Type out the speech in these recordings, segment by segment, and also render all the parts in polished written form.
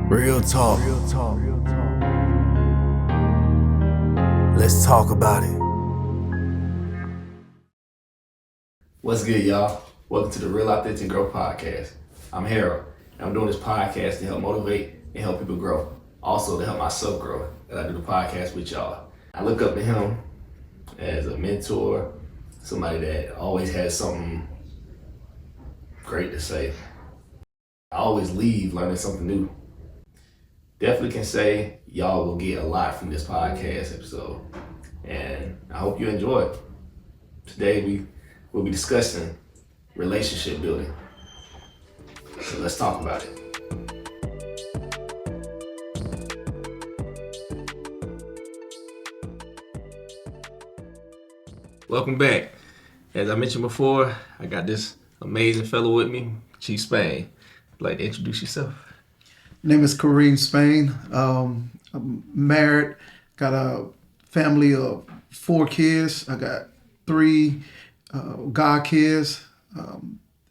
Real talk. Let's talk about it. What's good, y'all? Welcome to the Real Authentic Growth Podcast. I'm Harold, and I'm doing this podcast to help motivate and help people grow. Also to help myself grow as I do the podcast with y'all. I look up to him as a mentor, somebody that always has something great to say. I always leave learning something new. Definitely can say y'all will get a lot from this podcast episode, and I hope you enjoy it. Today we will be discussing relationship building. So let's talk about it. Welcome back. As I mentioned before, I got this amazing fellow with me, Chief Spain. Like to introduce yourself. Name is Kareem Spain. I'm married, got a family of 4 kids. I got 3 god kids.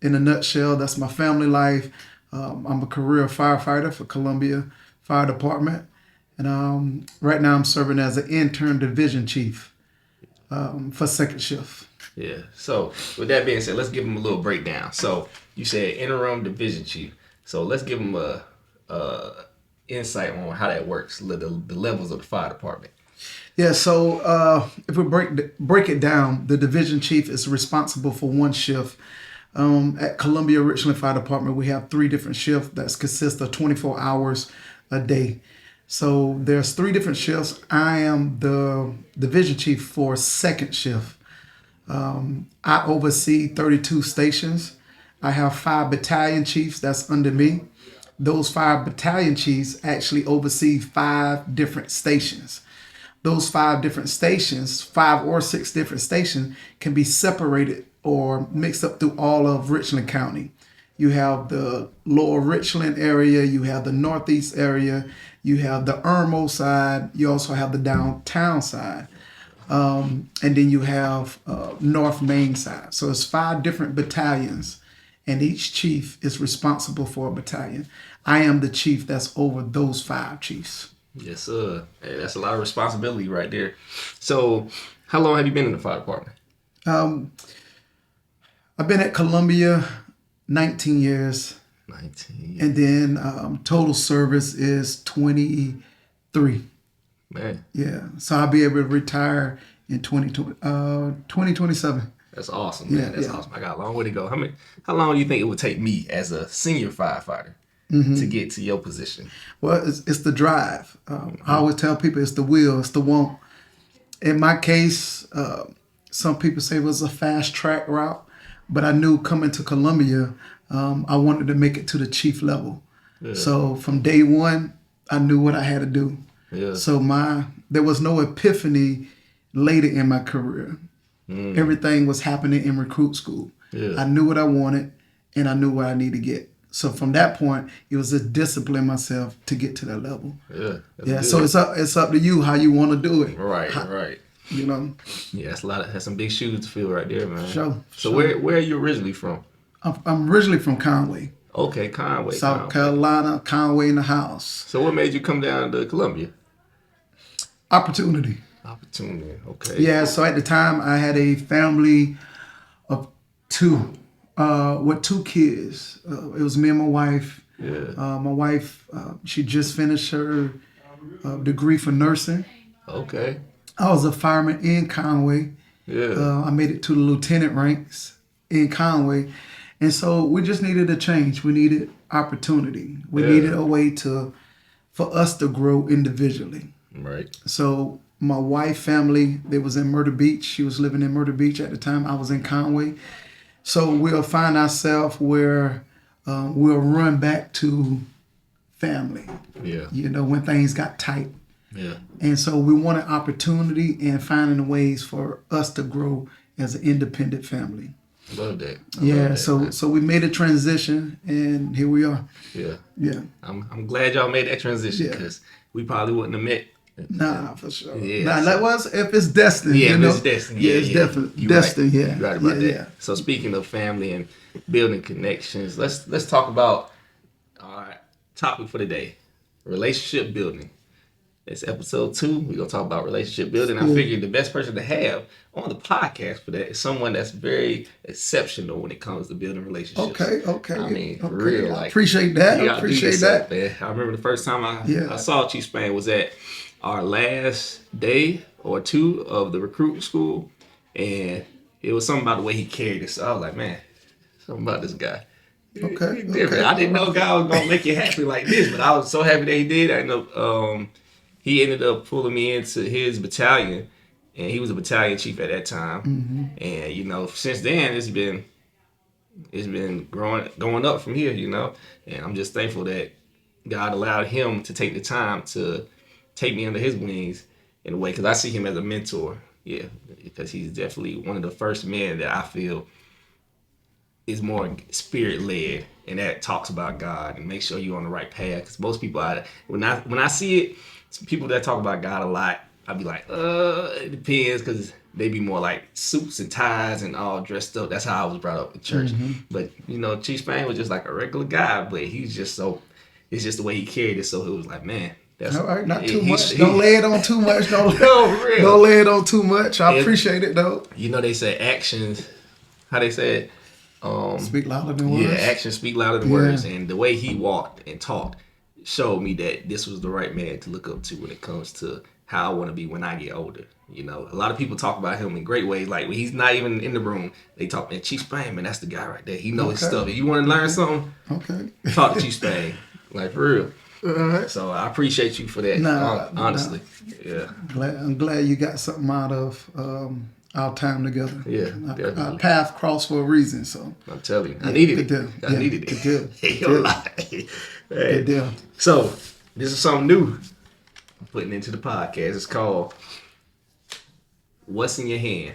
In a nutshell, that's my family life. I'm a career firefighter for Columbia Fire Department. And right now I'm serving as an intern division chief for second shift. Yeah. So with that being said, let's give them a little breakdown. So you said interim division chief. So let's give them a insight on how that works, the levels of the fire department. Yeah, so if we break it down, the division chief is responsible for one shift. At Columbia Richland Fire Department, we have 3 different shifts that consist of 24 hours a day. So there's 3 different shifts. I am the division chief for second shift. I oversee 32 stations. I have 5 battalion chiefs that's under me. Those 5 battalion chiefs actually oversee 5 different stations. Those 5 different stations, 5 or 6 different stations, can be separated or mixed up through all of Richland County. You have the lower Richland area, you have the northeast area, you have the Irmo side, you also have the downtown side, and then you have North Main side. So it's 5 different battalions, and each chief is responsible for a battalion. I am the chief that's over those 5 chiefs. Yes, sir. Hey, that's a lot of responsibility right there. So how long have you been in the fire department? I've been at Columbia 19 years. 19. And then total service is 23. Man. Yeah. So I'll be able to retire in 2027. That's awesome, man. That's awesome. I got a long way to go. How long do you think it would take me as a senior firefighter to get to your position? Well, it's the drive. I always tell people it's the will, it's the want. In my case, some people say it was a fast track route, but I knew coming to Columbia, I wanted to make it to the chief level. Yeah. So from day one, I knew what I had to do. Yeah. So there was no epiphany later in my career. Everything was happening in recruit school. Yeah. I knew what I wanted, and I knew what I needed to get. So from that point, it was just discipline myself to get to that level. Yeah. Yeah. Good. So it's up to you how you want to do it. Right. Right. You know. Yeah, that's some big shoes to fill right there, man. Sure. So where are you originally from? I'm originally from Conway. Okay, Conway. South Carolina, Conway in the house. So what made you come down to Columbia? Opportunity. Okay. Yeah. So at the time, I had a family of 2. With 2 kids. It was me and my wife. Yeah. My wife, she just finished her degree for nursing. Okay. I was a fireman in Conway. Yeah. I made it to the lieutenant ranks in Conway. And so we just needed a change. We needed opportunity. We needed a way for us to grow individually. Right. So my wife family, they was in Myrtle Beach. She was living in Myrtle Beach at the time. I was in Conway. So we'll find ourselves where we'll run back to family. Yeah. You know, when things got tight. Yeah. And so we wanted opportunity and finding ways for us to grow as an independent family. Love that. Love that, so we made a transition, and here we are. Yeah. Yeah. I'm glad y'all made that transition because we probably wouldn't have met. Nah, for sure. Yeah. Nah, that was if it's destined. Yeah, you know? it's destined. Yeah, it's definitely destined. Right. Yeah, You're right about that. Yeah. So speaking of family and building connections, let's talk about our topic for the day: relationship building. It's episode 2. We're gonna talk about relationship building. I Yeah. figured the best person to have on the podcast for that is someone that's very exceptional when it comes to building relationships. Okay. I mean, for okay. real. I Like, appreciate that. you I gotta do appreciate yourself, that. man. I remember the first time Yeah. I saw Chief Spain was at our last day or 2 of the recruiting school, and it was something about the way he carried it. So I was like, man, something about this guy. Okay. Different. I didn't know God was gonna make you happy like this, but I was so happy that he did. I ended up, he ended up pulling me into his battalion, and he was a battalion chief at that time. Mm-hmm. And since then it's been going up from here. And I'm just thankful that God allowed him to take the time to take me under his wings in a way, because I see him as a mentor. Yeah, because he's definitely one of the first men that I feel is more spirit led, and that talks about God and make sure you're on the right path. Because most people, when I see it, some people that talk about God a lot, I'd be like, it depends, because they be more like suits and ties and all dressed up. That's how I was brought up in church. Mm-hmm. But Chief Spain was just like a regular guy, but he's just so. It's just the way he carried it. So it was like, man, that's All right, not too much. Don't lay it on too much. No, for real. Don't lay it on too much. I appreciate it though. They say actions. How they say it? Speak louder than words. Yeah, actions speak louder than words. And the way he walked and talked showed me that this was the right man to look up to when it comes to how I want to be when I get older. A lot of people talk about him in great ways. Like when he's not even in the room, they talk, man, Chief Spain, man, that's the guy right there. He knows his stuff. If you want to learn something, talk to Chief Spain. Like for real. Right. So I appreciate you for that. Honestly. Yeah. I'm glad you got something out of our time together. Yeah, our path crossed for a reason. So I'm telling you, I needed it. I needed it. Good Hey. deal. So this is something new I'm putting into the podcast. It's called What's in Your Hand.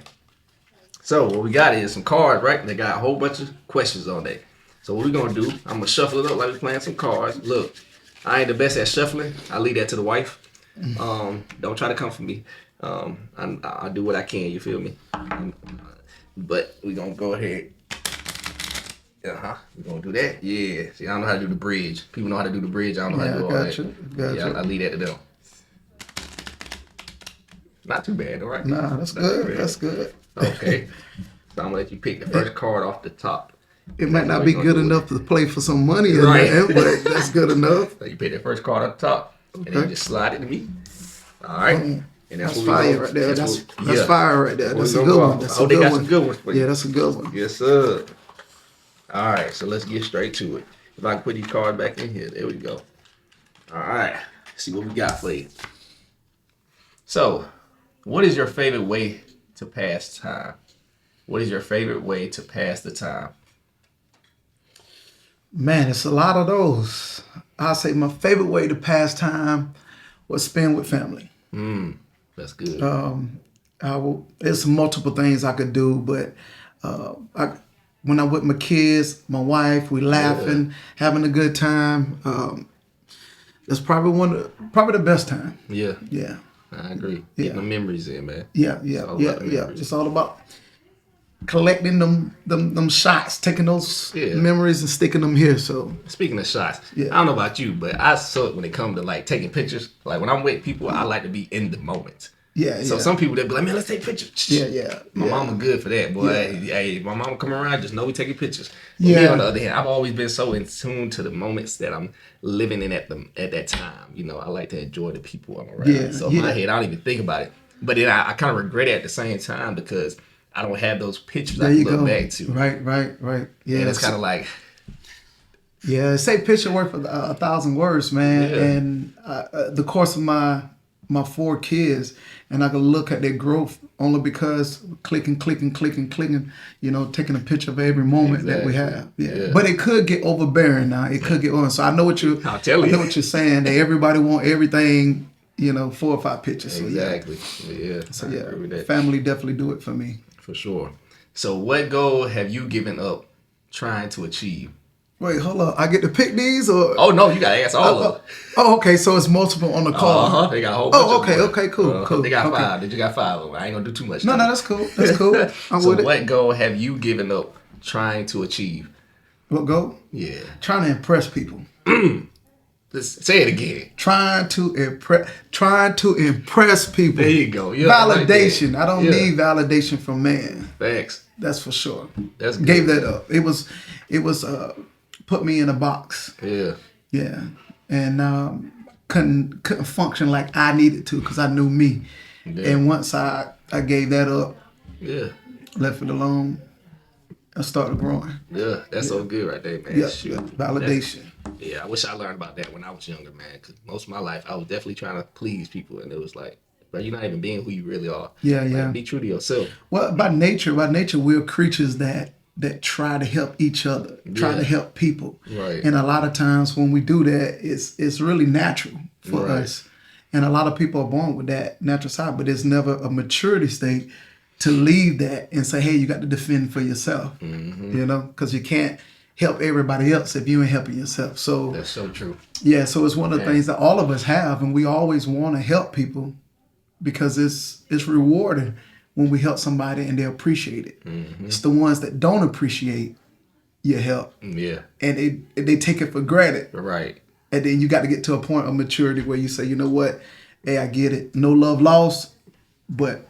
So what we got is some cards, right? They got a whole bunch of questions on there. So what we're gonna do? I'm gonna shuffle it up like we're playing some cards. Look, I ain't the best at shuffling. I leave that to the wife. Don't try to come for me. I'll do what I can. You feel me? But we're gonna go ahead. We're gonna do that. Yeah. See, I don't know how to do the bridge. People know how to do the bridge. I don't know how to do all that. Gotcha. I leave that to them. Not too bad, all right? Nah, that's good. That's good. Okay. So I'm gonna let you pick the first card off the top. It might not be good enough to play for some money in Right. there, but that's good enough. So you pick that first card off the top, and then you just slide it to me. All right. And That's what we fire gonna- right there. That's yeah. fire right there. What That's we a gonna good go one. off? That's Oh, a they good got one. some good ones for you. Yeah, that's a good one. Yes, sir. All right, so let's get straight to it. If I can put these cards back in here, there we go. All right, let's see what we got for you. So, what is your favorite way to pass time? What is your favorite way to pass the time? Man, it's a lot of those. I say my favorite way to pass time was spend with family. That's good. It's multiple things I could do, but when I'm with my kids, my wife, we laughing, having a good time. That's probably probably the best time. Yeah, Yeah, I agree. Getting the memories in, man. yeah. It's all about collecting them shots, taking those memories and sticking them here. So Speaking of shots, Yeah. I don't know about you, but I suck when it comes to like taking pictures. Like when I'm with people, I like to be in the moment. So some people they be like, man, let's take pictures. Yeah. My mama good for that, boy. Hey, my mama come around, just know we taking pictures. But Yeah. me, on the other hand, I've always been so in tune to the moments that I'm living in at that time. I like to enjoy the people I'm around. Yeah, So in my head, I don't even think about it. But then I kind of regret it at the same time because I don't have those pictures I There you can look go. back to. Right. Yeah, And it's kind of like, yeah. Say picture worth 1,000 words, man. Yeah. And the course of my 4 kids, and I can look at their growth only because clicking, taking a picture of every moment that we have. Yeah. But it could get overbearing now. It could get on. So I know what you. I'll tell you. I know what you're saying. That everybody want everything. 4 or 5 pictures. So exactly. Yeah. So I agree with that. family definitely do it for me. For sure. So what goal have you given up trying to achieve? Wait, hold up. I get to pick these or? Oh, no, you got to ask all of them. Oh, okay. So it's multiple on the call. They got a whole bunch of them. Okay, cool. They got okay. 5. Did you got 5 of them? I ain't going to do too much. No, that's cool. That's cool. I'm So with it. what goal have you given up trying to achieve? What go? Yeah. Trying to impress people. Let's say it again. Trying to impress people. There you go. Yeah, validation. I I don't need validation from man. Facts. That's for sure. That's good. Gave that up. It was put me in a box. Yeah. Yeah. And couldn't function like I needed to because I knew me. Yeah. And once I gave that up, left it alone, I started growing. Yeah, that's so good right there, man. Yeah, Shoot. validation. I wish I learned about that when I was younger, man. Because most of my life, I was definitely trying to please people, and it was like, bro, you're not even being who you really are. Yeah, like, be true to yourself. Well, by nature, we're creatures that try to help each other, try to help people. Right. And a lot of times when we do that, it's really natural for us. And a lot of people are born with that natural side, but it's never a maturity state to leave that and say, hey, you got to defend for yourself, you know, because you can't help everybody else if you ain't helping yourself. So that's so true. Yeah, so it's one of the things that all of us have, and we always want to help people because it's rewarding when we help somebody and they appreciate it. It's the ones that don't appreciate your help. Yeah. And they take it for granted. Right. And then you got to get to a point of maturity where you say, you know what? Hey, I get it. No love lost, but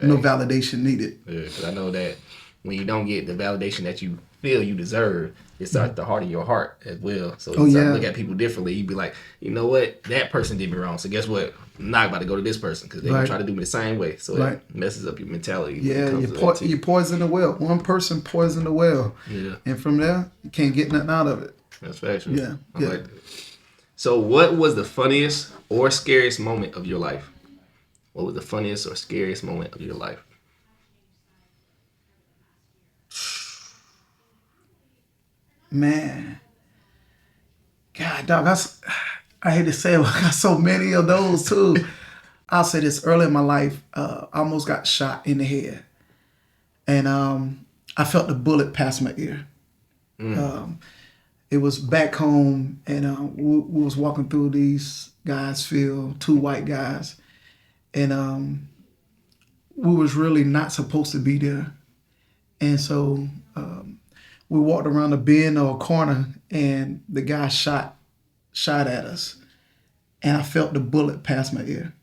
no validation needed. Yeah, because I know that when you don't get the validation that you feel you deserve, it starts to harden your heart as well. So you start to look at people differently. You be like, you know what? That person did me wrong. So guess what? I'm not about to go to this person because they're going to try to do me the same way. So it messes up your mentality. Yeah, you poison the well. One person poisoned the well. Yeah. And from there, you can't get nothing out of it. That's factual. Yeah. I like that. So what was the funniest or scariest moment of your life? What was the funniest or scariest moment of your life? Man. God, dog, I hate to say it, but I got so many of those too. I'll say this, early in my life, I almost got shot in the head. And I felt the bullet pass my ear. It was back home, and we was walking through these guys' field, two white guys. And we was really not supposed to be there. And so we walked around a bend or a corner, and the guy shot at us. And I felt the bullet pass my ear.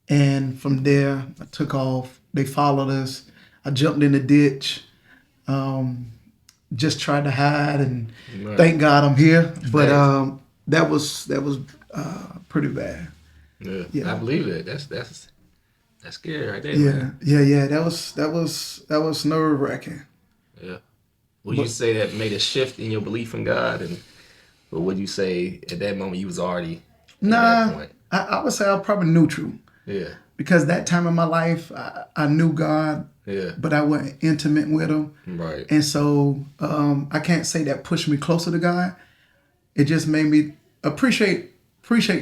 And from there, I took off. They followed us. I jumped in the ditch. Just tried to hide, and thank God I'm here. But that was pretty bad. Yeah, I believe it. That's scary right there. Yeah. That was nerve wracking. Yeah. Would you say that made a shift in your belief in God, or would you say at that moment you was already at that point? I would say I'm probably neutral. Yeah. Because that time in my life, I knew God. Yeah. But I wasn't intimate with him. Right. And so I can't say that pushed me closer to God. It just made me appreciate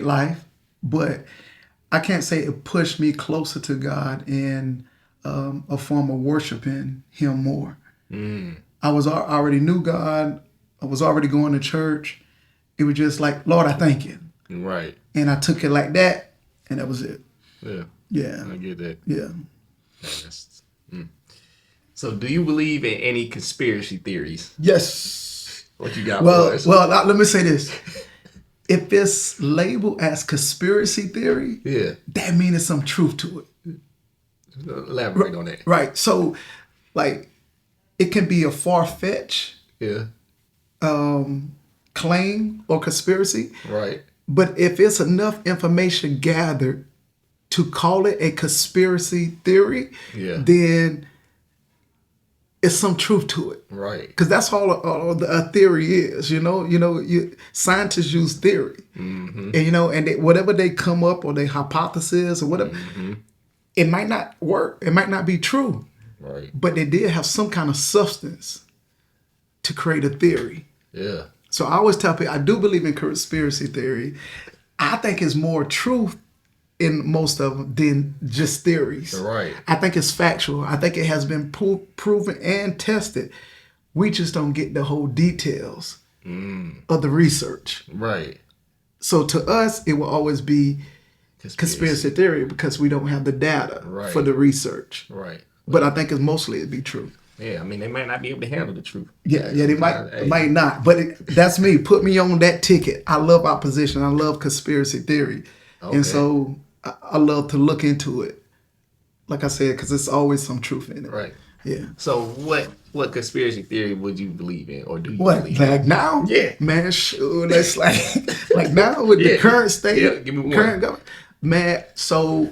life, but I can't say it pushed me closer to God in a form of worshiping him more. I already knew God. I was already going to church. It was just like, Lord, I thank you. Right. And I took it like that, and that was it. Yeah. Yeah. I get that. Yeah. So do you believe in any conspiracy theories? Yes. What you got for us? Well, let me say this. If it's labeled as conspiracy theory, that means there's some truth to it. Elaborate on that. Right. So, like, it can be a far-fetched claim or conspiracy. Right. But if it's enough information gathered to call it a conspiracy theory, then it's some truth to it. Right. Because that's all a theory is, scientists use theory. And, and whatever they come up or their hypothesis or whatever, it might not work. It might not be true. Right. But they did have some kind of substance to create a theory. Yeah. So I always tell people, I do believe in conspiracy theory. I think it's more truth in most of them than just theories. Right. I think it's factual. I think it has been proven and tested. We just don't get the whole details of the research. Right. So to us, it will always be conspiracy theory because we don't have the data for the research. Right. But I think it's mostly it'd be true. Yeah, I mean, they might not be able to handle the truth. Yeah, yeah, they Sometimes, hey, might not, but that's me. Put me on that ticket. I love opposition. I love conspiracy theory, and okay, so I love to look into it. Like I said, because there's always some truth in it. right. Yeah. So what conspiracy theory would you believe in, or do you What believe in? like now? Yeah. Man, sure. That's like now with the Yeah. current state, Yeah, give me one. current government. Man, so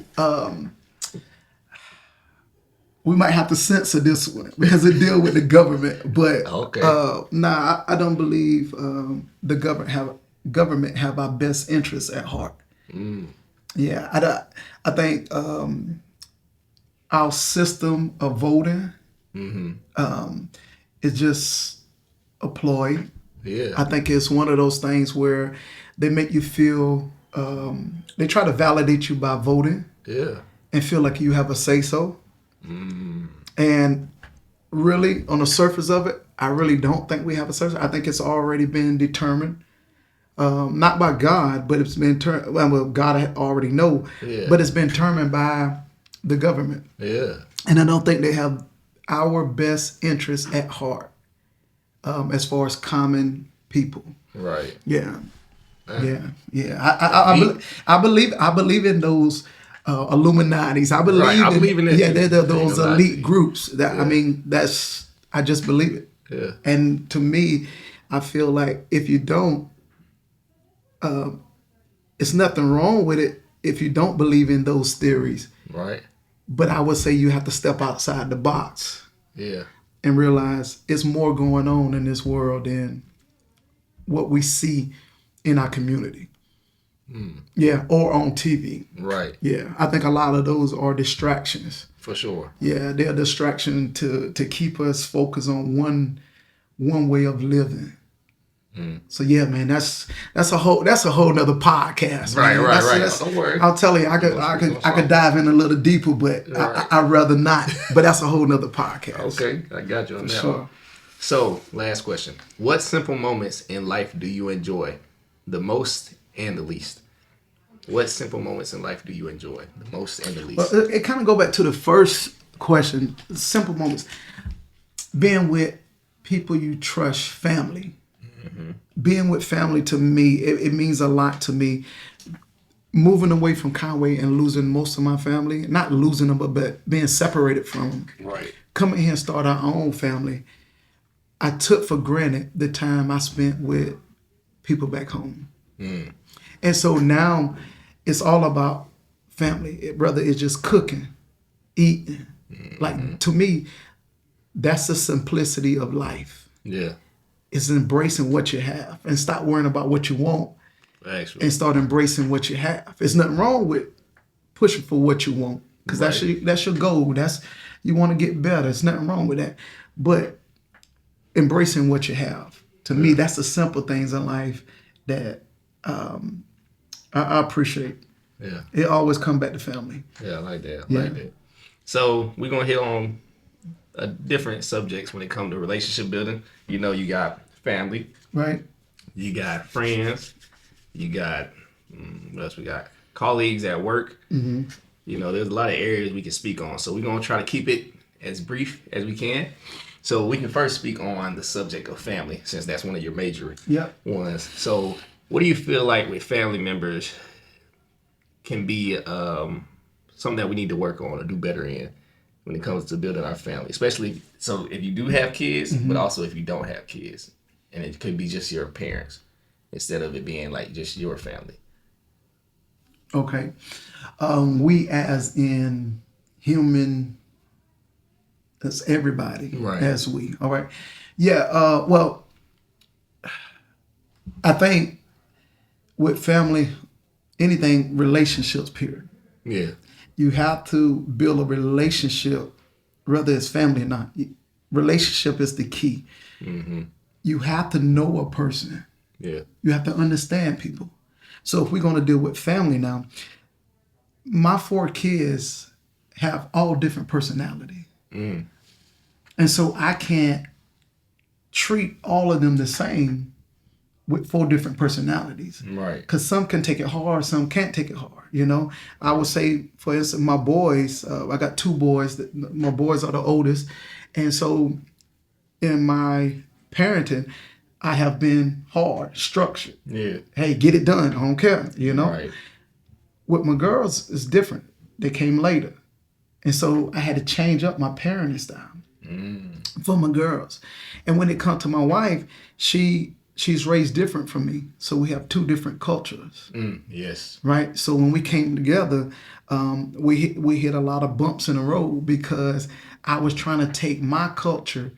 we might have to censor this one because it deal with the government. But Okay. nah, I don't believe the government have our best interests at heart. Yeah, I think our system of voting is just a ploy. Yeah. I think it's one of those things where they make you feel they try to validate you by voting Yeah. and feel like you have a say so. And really, on the surface of it, I really don't think we have a say so. I think it's already been determined, not by God, but it's been well, God I already know, Yeah. but it's been determined by the government. Yeah. And I don't think they have our best interests at heart as far as common people. Right. Yeah, yeah. I believe in those Illuminati's. I believe Right, I believe in that yeah, too. they're I ain't those gonna lie to elite you. groups. That I Yeah. mean, I just believe it. Yeah. And to me, I feel like if you don't, it's nothing wrong with it if you don't believe in those theories. Right. But I would say you have to step outside the box Yeah. and realize it's more going on in this world than what we see in our community. Yeah, or on TV. Right. Yeah, I think a lot of those are distractions. For sure. Yeah, they're a distraction to keep us focused on one way of living. So yeah, man, that's a whole nother podcast. Right, man. right, right. That's- Don't worry. I'll tell you, I could dive in a little deeper, but Right. I'd rather not. But that's a whole nother podcast. Okay, I got you on that. Sure. One. So, last question: what simple moments in life do you enjoy the most and the least? What simple moments in life do you enjoy the most and the least? Well, it kind of go back to the first question. Simple moments, being with people you trust, family. Being with family to me, it means a lot to me. Moving away from Conway and losing most of my family, not losing them, but being separated from them. Right. Coming here and start our own family, I took for granted the time I spent with people back home. And so now it's all about family. Brother, it's just cooking, eating. Like to me, that's the simplicity of life. Yeah. It's embracing what you have and stop worrying about what you want Actually. and start embracing what you have. There's nothing wrong with pushing for what you want because that's your goal. You want to get better. There's nothing wrong with that. But embracing what you have. To me, that's the simple things in life that I appreciate. Yeah. It always come back to family. Yeah, I like that. I Yeah. like that. So we're gonna hit on different subjects when it comes to relationship building. You know, you got family, Right? you got friends, you got what else we got? Colleagues at work. You know, there's a lot of areas we can speak on. So we're gonna try to keep it as brief as we can. So we can first speak on the subject of family, since that's one of your major Yep. ones. So what do you feel like with family members can be something that we need to work on or do better in when it comes to building our family? Especially, so if you do have kids, but also if you don't have kids. And it could be just your parents instead of it being like just your family. Okay. We as in human, that's everybody. Right. As we. All right. Yeah. Well, I think with family, anything relationships, period. Yeah. You have to build a relationship, whether it's family or not. Relationship is the key. You have to know a person. Yeah. You have to understand people. So if we're going to deal with family now, my 4 kids have all different personality. And so I can't treat all of them the same with 4 different personalities. Right. Because some can take it hard, some can't take it hard. You know, I would say, for instance, my boys, I got 2 boys. My boys are the oldest. And so in my parenting, I have been hard, structured. Yeah. Hey, get it done. I don't care, Right. With my girls, it's different. They came later. And so I had to change up my parenting style for my girls. And when it comes to my wife, she's raised different from me. So we have two different cultures. Yes. Right? So when we came together, we hit a lot of bumps in the road because I was trying to take my culture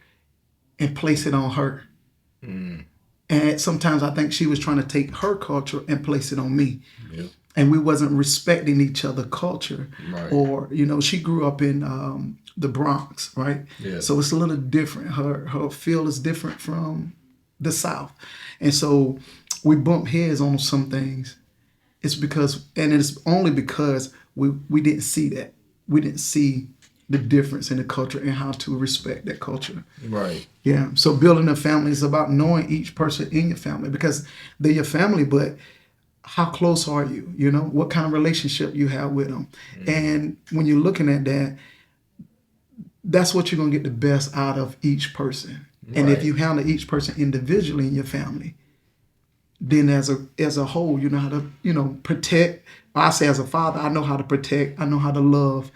and place it on her. And sometimes I think she was trying to take her culture and place it on me. Yeah. And we wasn't respecting each other culture. Right. Or, she grew up in the Bronx, right? Yeah. So it's a little different. Her feel is different from the South. And so we bump heads on some things. It's only because we didn't see that. We didn't see the difference in the culture and how to respect that culture. Right. Yeah. So building a family is about knowing each person in your family because they're your family, but how close are you? What kind of relationship you have with them. And when you're looking at that, that's what you're going to get the best out of each person. And if Right. you handle each person individually in your family, then as a whole, you know how to, protect. I say as a father, I know how to protect. I know how to love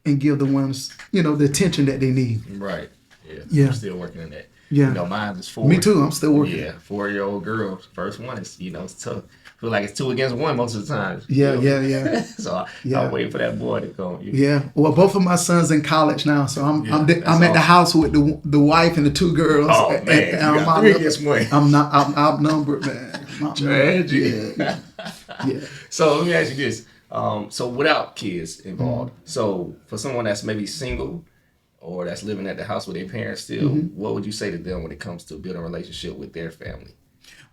and give the ones, the attention that they need. Right. Yeah. Yeah. I'm still working on that. Yeah. Mine is 4. Me too. I'm still working. Yeah. 4-year-old girl. First one is, it's tough. Feel like it's 2 against 1 most of the time. Yeah. So Yeah. I'm waiting for that boy to come. Yeah. Well, both of my sons in college now, so I'm at the awesome. house with the wife and the 2 girls. Oh, man. You got 3 against 1. I'm outnumbered, man. Tragic. Yeah. So let me ask you this. So without kids involved, so for someone that's maybe single or that's living at the house with their parents still, what would you say to them when it comes to building a relationship with their family?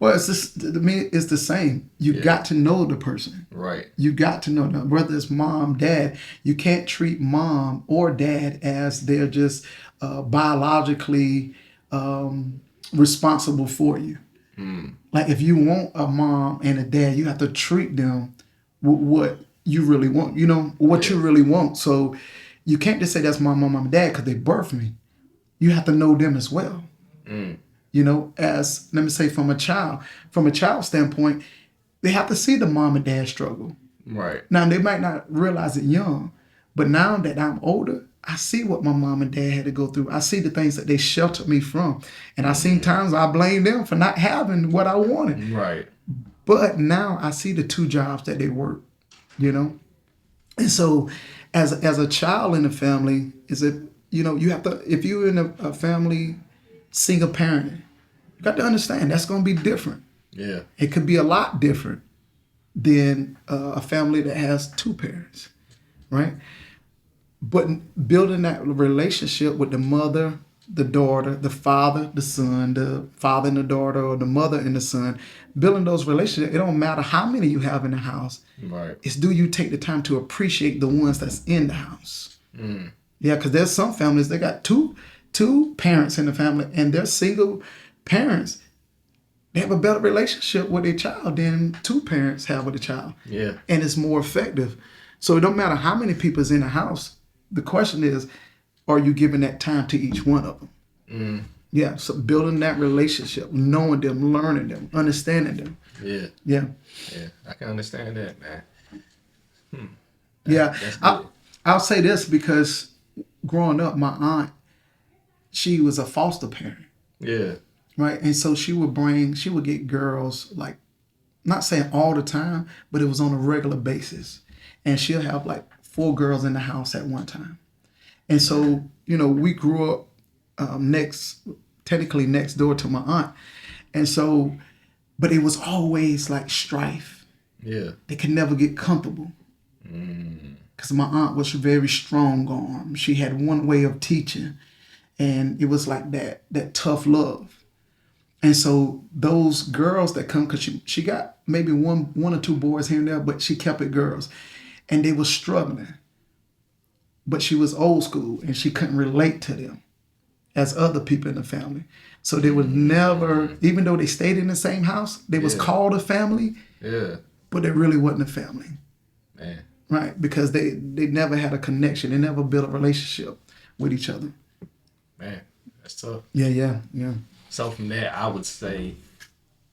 Well, to me, it's the same. You got to know the person. Right. You got to know them. Whether it's mom, dad, you can't treat mom or dad as they're just biologically responsible for you. Like if you want a mom and a dad, you have to treat them with what you really want, what you really want. So you can't just say that's my mom and dad because they birthed me. You have to know them as well. As let me say from a child standpoint, they have to see the mom and dad struggle. Right. Now they might not realize it young, but now that I'm older, I see what my mom and dad had to go through. I see the things that they sheltered me from. And I seen times I blame them for not having what I wanted. Right. But now I see the 2 jobs that they work, And so as a child in the family, you have to, if you're in a family single parent, you got to understand that's going to be different. Yeah. It could be a lot different than a family that has 2 parents, right? But building that relationship with the mother, the daughter, the father, the son, the father and the daughter, or the mother and the son, building those relationships, it don't matter how many you have in the house. Right. It's do you take the time to appreciate the ones that's in the house? Yeah, because there's some families, they got two parents in the family and they're single parents. They have a better relationship with their child than 2 parents have with a child. Yeah. And it's more effective. So it don't matter how many people's in the house. The question is, are you giving that time to each one of them? Yeah, so building that relationship, knowing them, learning them, understanding them. Yeah. Yeah. Yeah. I can understand that, man. Yeah. That's good. I'll say this because growing up, my aunt, she was a foster parent. Yeah. Right. And so she would get girls, like, not saying all the time, but it was on a regular basis. And she'll have like 4 girls in the house at one time. And so, we grew up technically next door to my aunt. And so, but it was always like strife. Yeah. They could never get comfortable. Because my aunt was very strong-armed. She had one way of teaching. And it was like that tough love. And so those girls that come, because she got maybe one or 2 boys here and there, but she kept it girls. And they were struggling. But she was old school and she couldn't relate to them as other people in the family. So they would never, even though they stayed in the same house, they was called a family. Yeah. But they really wasn't a family. Man. Right? Because they never had a connection. They never built a relationship with each other. Man, that's tough. Yeah. So from that, I would say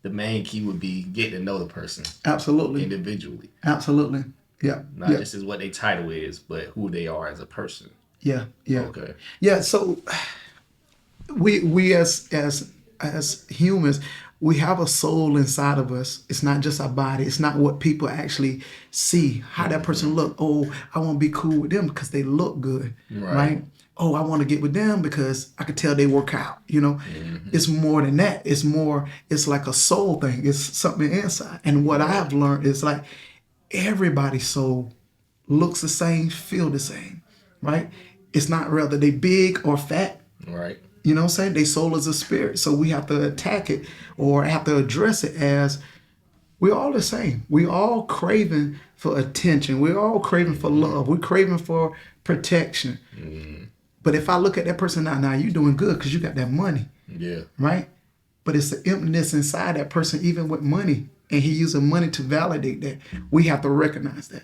the main key would be getting to know the person Absolutely. individually, Absolutely. Yeah. not just as what their title is, but who they are as a person. Yeah. Okay. Yeah. So we as humans, we have a soul inside of us. It's not just our body. It's not what people actually see. How that person look. Oh, I want to be cool with them because they look good, right? Oh, I want to get with them because I could tell they work out. It's more than that. It's more. It's like a soul thing. It's something inside. And what I have learned is like everybody's soul looks the same, feel the same, right? It's not whether they big or fat. Right. You know what I'm saying? Their soul is a spirit. So we have to attack it or have to address it as we're all the same. We all craving for attention. We're all craving for love. We're craving for protection. But if I look at that person now you doing good because you got that money. Yeah. Right? But it's the emptiness inside that person, even with money. And he using money to validate that. We have to recognize that.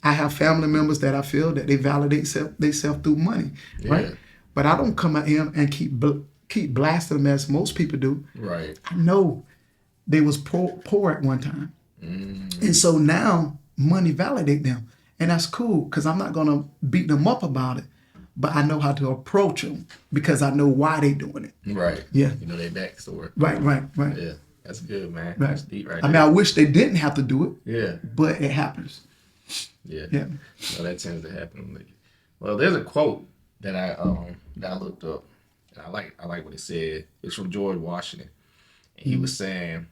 I have family members that I feel that they validate themselves through money. Right? But I don't come out here and keep blasting them as most people do. Right. I know they was poor at one time. And so now money validate them. And that's cool because I'm not going to beat them up about it. But I know how to approach them because I know why they doing it. Right. Yeah. You know their backstory. Right. Yeah. That's good, man. Right. That's deep right I mean, there. I wish they didn't have to do it. Yeah. But it happens. Yeah. Yeah. Well, that tends to happen. Well, there's a quote that I looked up, and I like what it said. It's from George Washington, and he was saying,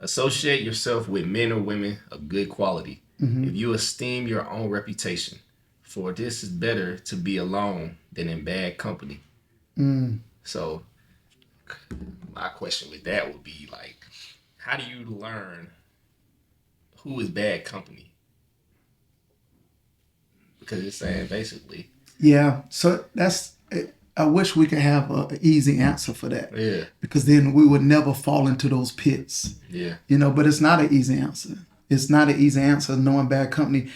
"Associate yourself with men or women of good quality. If you esteem your own reputation, for this is better to be alone than in bad company." So, my question with that would be like, how do you learn who is bad company? Because it's saying basically. Yeah. So I wish we could have an easy answer for that. Yeah. Because then we would never fall into those pits. Yeah. But it's not an easy answer. It's not an easy answer knowing bad company.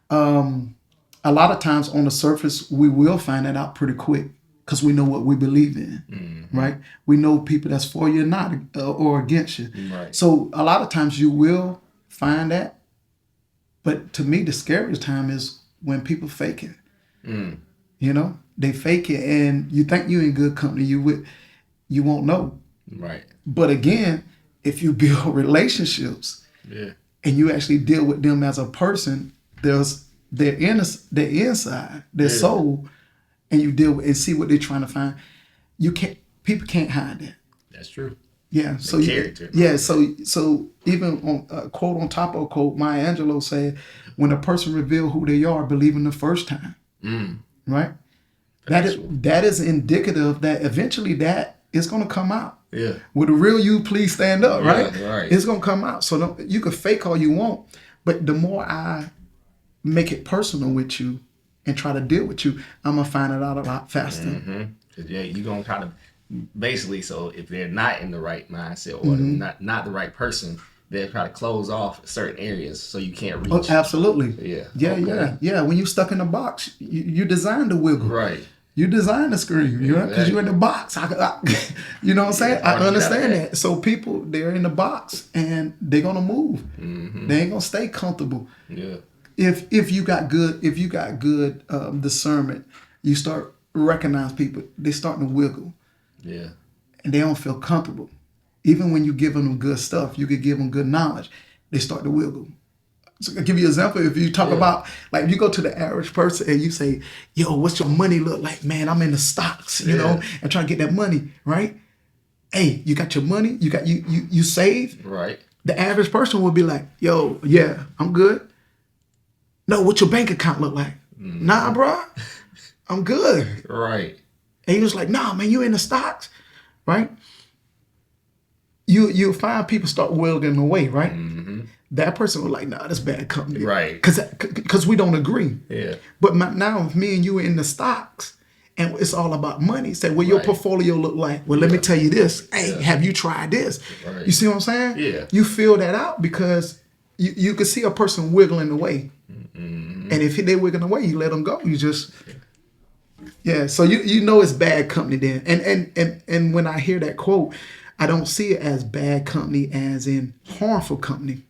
A lot of times on the surface, we will find that out pretty quick because we know what we believe in, right? We know people that's for you, not or against you. Right. So a lot of times you will find that. But to me, the scariest time is when people fake it. They fake it, and you think you in good company. You won't know. Right. But again, if you build relationships, and you actually deal with them as a person, there's their inside, their soul, and you deal with and see what they're trying to find. People can't hide that. That's true. Yeah. So character. Yeah. So even on a quote on top of a quote, Maya Angelou said, "When a person reveals who they are, believe them the first time." Right. That is indicative that eventually that is going to come out. Yeah. With the real you, please stand up. Right. Right. It's going to come out. So you can fake all you want, but the more I make it personal with you and try to deal with you, I'm gonna find it out a lot faster. Yeah, you're gonna kind of basically. So if they're not in the right mindset or not the right person, they'll try to close off certain areas so you can't reach. Oh, absolutely. Yeah. Yeah. When you stuck in the box, you designed the wiggle. Right. You designed the screen, because you're in the box. You know what I'm saying? I understand that. So people, they're in the box and they're gonna move. They ain't gonna stay comfortable. Yeah. If you got good discernment, you start recognize people. They starting to wiggle. Yeah. And they don't feel comfortable. Even when you give them good stuff, you could give them good knowledge. They start to wiggle. So I'll give you an example. If you talk about, like, you go to the average person and you say, "Yo, what's your money look like?" "Man, I'm in the stocks, and trying to get that money," right? "Hey, you got your money? You saved?" Right. The average person would be like, "Yo, yeah, I'm good." "No, what your bank account look like?" "Nah, bro, I'm good." Right. And he was like, "Nah, man, you in the stocks," right? You'll find people start wiggling away, right? That person was like, "Nah, that's bad company," Right? Because we don't agree. Yeah. But now, if me and you are in the stocks, and it's all about money, say, "Well, your portfolio look like." "Well, let me tell you this. Hey, have you tried this?" Right. You see what I'm saying? Yeah. You feel that out because you can see a person wiggling away, and if they're wiggling away, you let them go. You just Yeah, so you know it's bad company then. And when I hear that quote, I don't see it as bad company as in harmful company.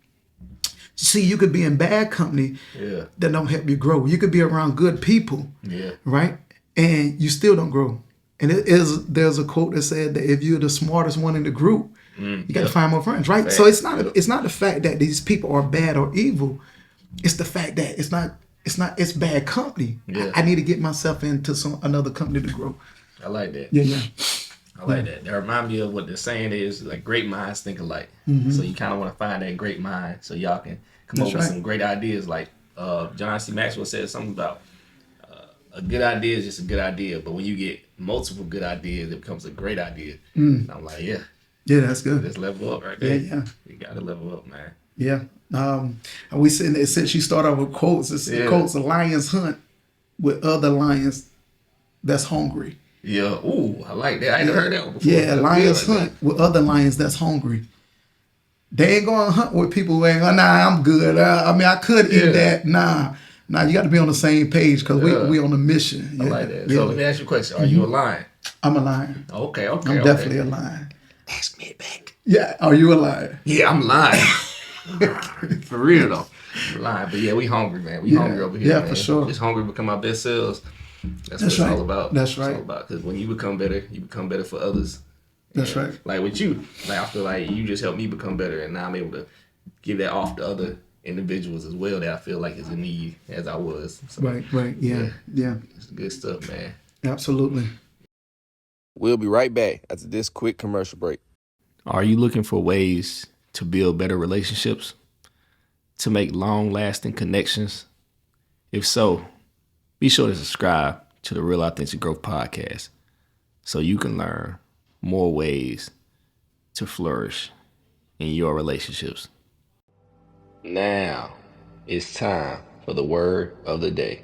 See, you could be in bad company Yeah. that don't help you grow. You could be around good people, Yeah. right? And you still don't grow. And there's a quote that said that if you're the smartest one in the group, you got to find more friends, right? So it's not the fact that these people are bad or evil. It's the fact that it's bad company. Yeah. I need to get myself into another company to grow. I like that. Yeah. I like that. That remind me of what the saying is, like great minds think alike. So you kind of want to find that great mind so y'all can come up with some great ideas. Like John C. Maxwell said something about a good idea is just a good idea, but when you get multiple good ideas, it becomes a great idea. And I'm like, yeah, that's good. just level up right there. Yeah. You got to level up, man. Yeah. And we said that since you start off with quotes, it's quotes: "A lion's hunt with other lions that's hungry." Yeah. Ooh, I like that. I ain't heard that one before. Yeah, lions hunt with other lions that's hungry. They ain't going to hunt with people who ain't going, nah, I'm good. I could eat that. Nah, you got to be on the same page because we on a mission. I like that. So let me ask you a question. Are you a lion? I'm a lion. Okay. I'm definitely a lion. Ask me back. Yeah, are you a lion? Yeah, I'm lying. For real though. I'm lying. But yeah, we hungry, man. We hungry over here, yeah, man. for sure. Just hungry to become our best selves. That's what it's all about. That's right. It's all about. Because when you become better for others. That's right. Like with you, like I feel like you just helped me become better, and now I'm able to give that off to other individuals as well that I feel like is in need as I was. So, Right. Yeah. It's good stuff, man. Absolutely. We'll be right back after this quick commercial break. Are you looking for ways to build better relationships? To make long-lasting connections? If so, be sure to subscribe to the Real Authentic Growth Podcast so you can learn more ways to flourish in your relationships. Now, it's time for the word of the day.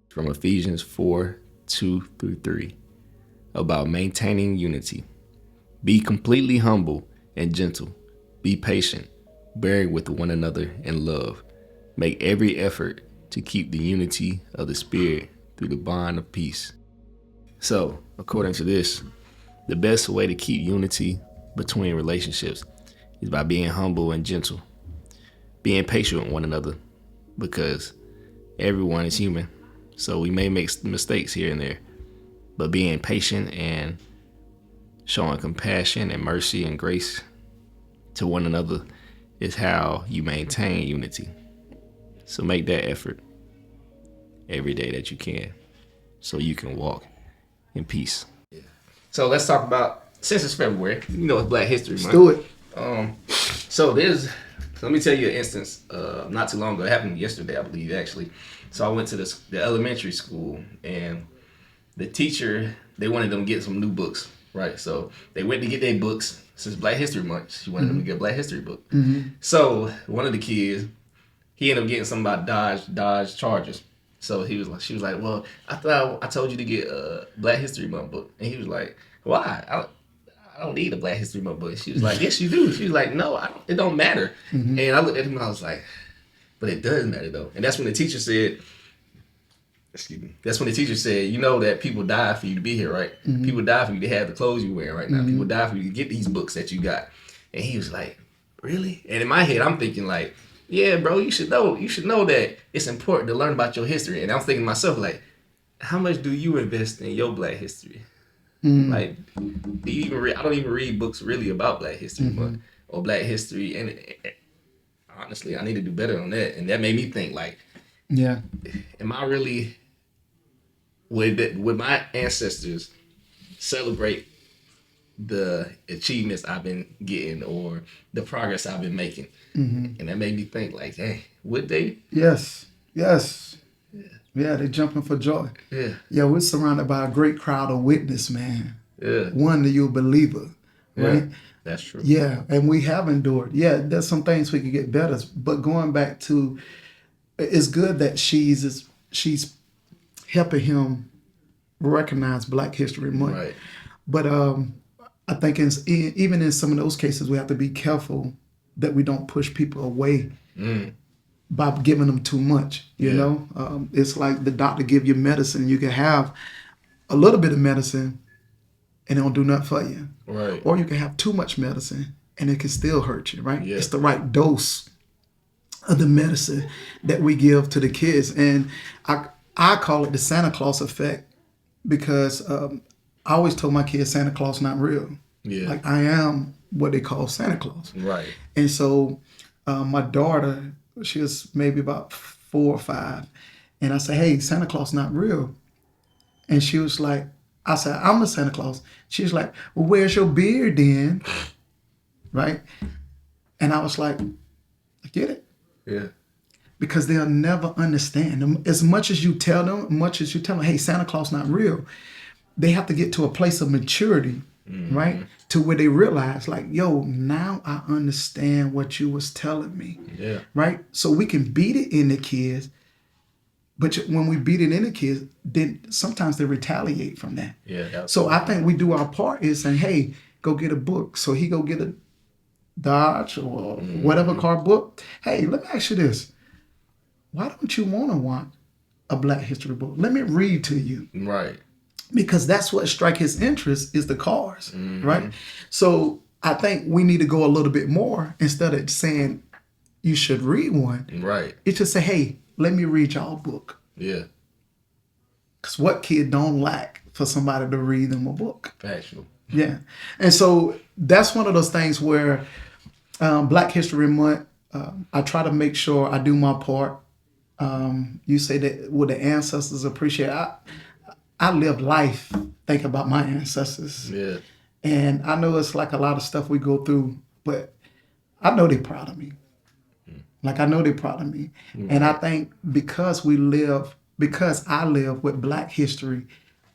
From Ephesians 4:2-3, about maintaining unity. Be completely humble and gentle. Be patient, bearing with one another in love. Make every effort to keep the unity of the Spirit through the bond of peace. So, according to this, the best way to keep unity between relationships is by being humble and gentle. Being patient with one another, because everyone is human. So we may make mistakes here and there. But being patient and showing compassion and mercy and grace to one another is how you maintain unity. So make that effort every day that you can so you can walk in peace. So let's talk about, since it's February, it's Black History Month. Let's do it. So let me tell you an instance not too long ago. It happened yesterday, I believe, actually. So I went to the elementary school, and the teacher, they wanted them to get some new books, right? So they went to get their books. Since Black History Month, she wanted them to get a Black History book. So one of the kids, he ended up getting something about Dodge Chargers. So she was like, well, I thought I told you to get a Black History Month book. And he was like, why? I don't need a Black History Month book. She was like, yes, you do. She was like, no, it don't matter. And I looked at him and I was like, but it does matter though. And that's when the teacher said, you know that people die for you to be here, right? People die for you to have the clothes you're wearing right now. People die for you to get these books that you got. And he was like, really? And in my head, I'm thinking like, yeah, bro, you should know that it's important to learn about your history. And I'm thinking to myself, like, how much do you invest in your Black history? Like, do you even read? I don't even read books really about Black history Month or Black history. And honestly, I need to do better on that. And that made me think, like, am I really, would my ancestors celebrate the achievements I've been getting or the progress I've been making? And that made me think, like, hey, would they? Yes. Yeah, they're jumping for joy. Yeah, we're surrounded by a great crowd of witness, man. Yeah. One, that you're a believer, right? Yeah, that's true. Yeah, and we have endured. Yeah, there's some things we could get better. But going back to, it's good that she's helping him recognize Black History Month. Right. But I think even in some of those cases, we have to be careful that we don't push people away by giving them too much. You Yeah. know, it's like the doctor give you medicine. You can have a little bit of medicine and it don't do nothing for you. Right. Or you can have too much medicine and it can still hurt you, right? Yeah. It's the right dose of the medicine that we give to the kids. And I call it the Santa Claus effect because I always told my kids Santa Claus not real. Yeah. Like I am what they call Santa Claus. Right. And so my daughter, she was maybe about 4 or 5. And I said, hey, Santa Claus not real. And she was like, I said, I'm a Santa Claus. She was like, well, where's your beard then? Right? And I was like, I get it. Yeah. Because they'll never understand. As much as you tell them, hey, Santa Claus not real, they have to get to a place of maturity, right? To where they realize, like, yo, now I understand what you was telling me. Yeah. Right? So we can beat it in the kids, but when we beat it in the kids, then sometimes they retaliate from that. Yeah. So I think we do our part is saying, hey, go get a book. So he go get a Dodge or whatever car book. Hey, let me ask you this. Why don't you want to want a Black History book? Let me read to you. Right. Because that's what strike his interest is the cars, right? So I think we need to go a little bit more instead of saying you should read one. Right. It's just say, hey, let me read y'all a book. Yeah. Because what kid don't like for somebody to read them a book? Factual. Yeah. And so that's one of those things where Black History Month, I try to make sure I do my part. You say that would the ancestors appreciate? I live life thinking about my ancestors. Yeah. And I know it's like a lot of stuff we go through, but I know they're proud of me. Like I know they're proud of me. And I think because I live with Black history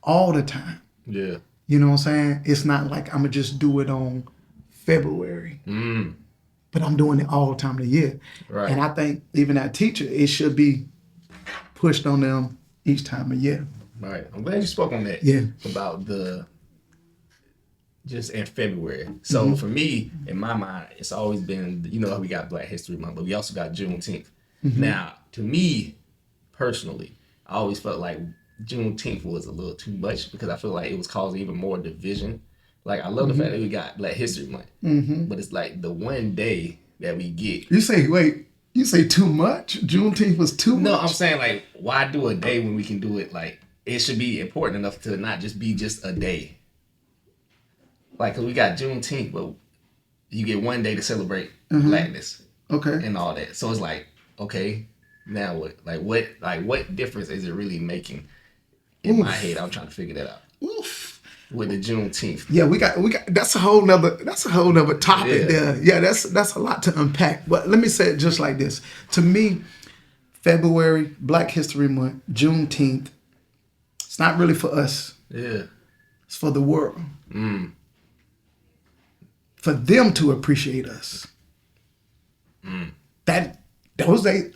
all the time. Yeah. You know what I'm saying? It's not like I'm going to just do it on February. But I'm doing it all the time of the year. Right. And I think even that teacher, it should be pushed on them each time of year. Right. I'm glad you spoke on that. Yeah. About just in February. So for me, in my mind, it's always been, we got Black History Month, but we also got Juneteenth. Now, to me, personally, I always felt like Juneteenth was a little too much because I feel like it was causing even more division. Like, I love the fact that we got Black History Month, but it's like the one day that we get. You say too much? Juneteenth was too much? No, I'm saying, like, why do a day when we can do it, like, it should be important enough to not just be just a day. Like, cause we got Juneteenth, but you get one day to celebrate Blackness, Okay. and all that. So it's like, okay, now what? What difference is it really making? In my head, I'm trying to figure that out. Oof. With the Juneteenth. Yeah, we got. That's a whole nother topic Yeah. there. Yeah, that's a lot to unpack. But let me say it just like this. To me, February, Black History Month, Juneteenth, it's not really for us. Yeah. It's for the world. For them to appreciate us. Those days,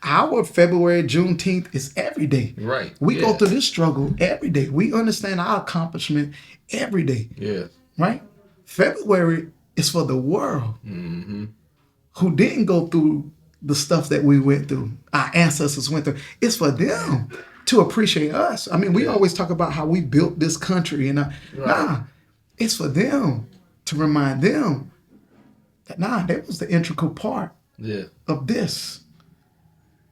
our February, Juneteenth is every day. Right. We go Yeah. through this struggle every day. We understand our accomplishment every day. Yeah. Right? February is for the world who didn't go through the stuff that we went through, our ancestors went through. It's for them to appreciate us. I mean, we always talk about how we built this country, and it's for them to remind them that that was the integral part of this.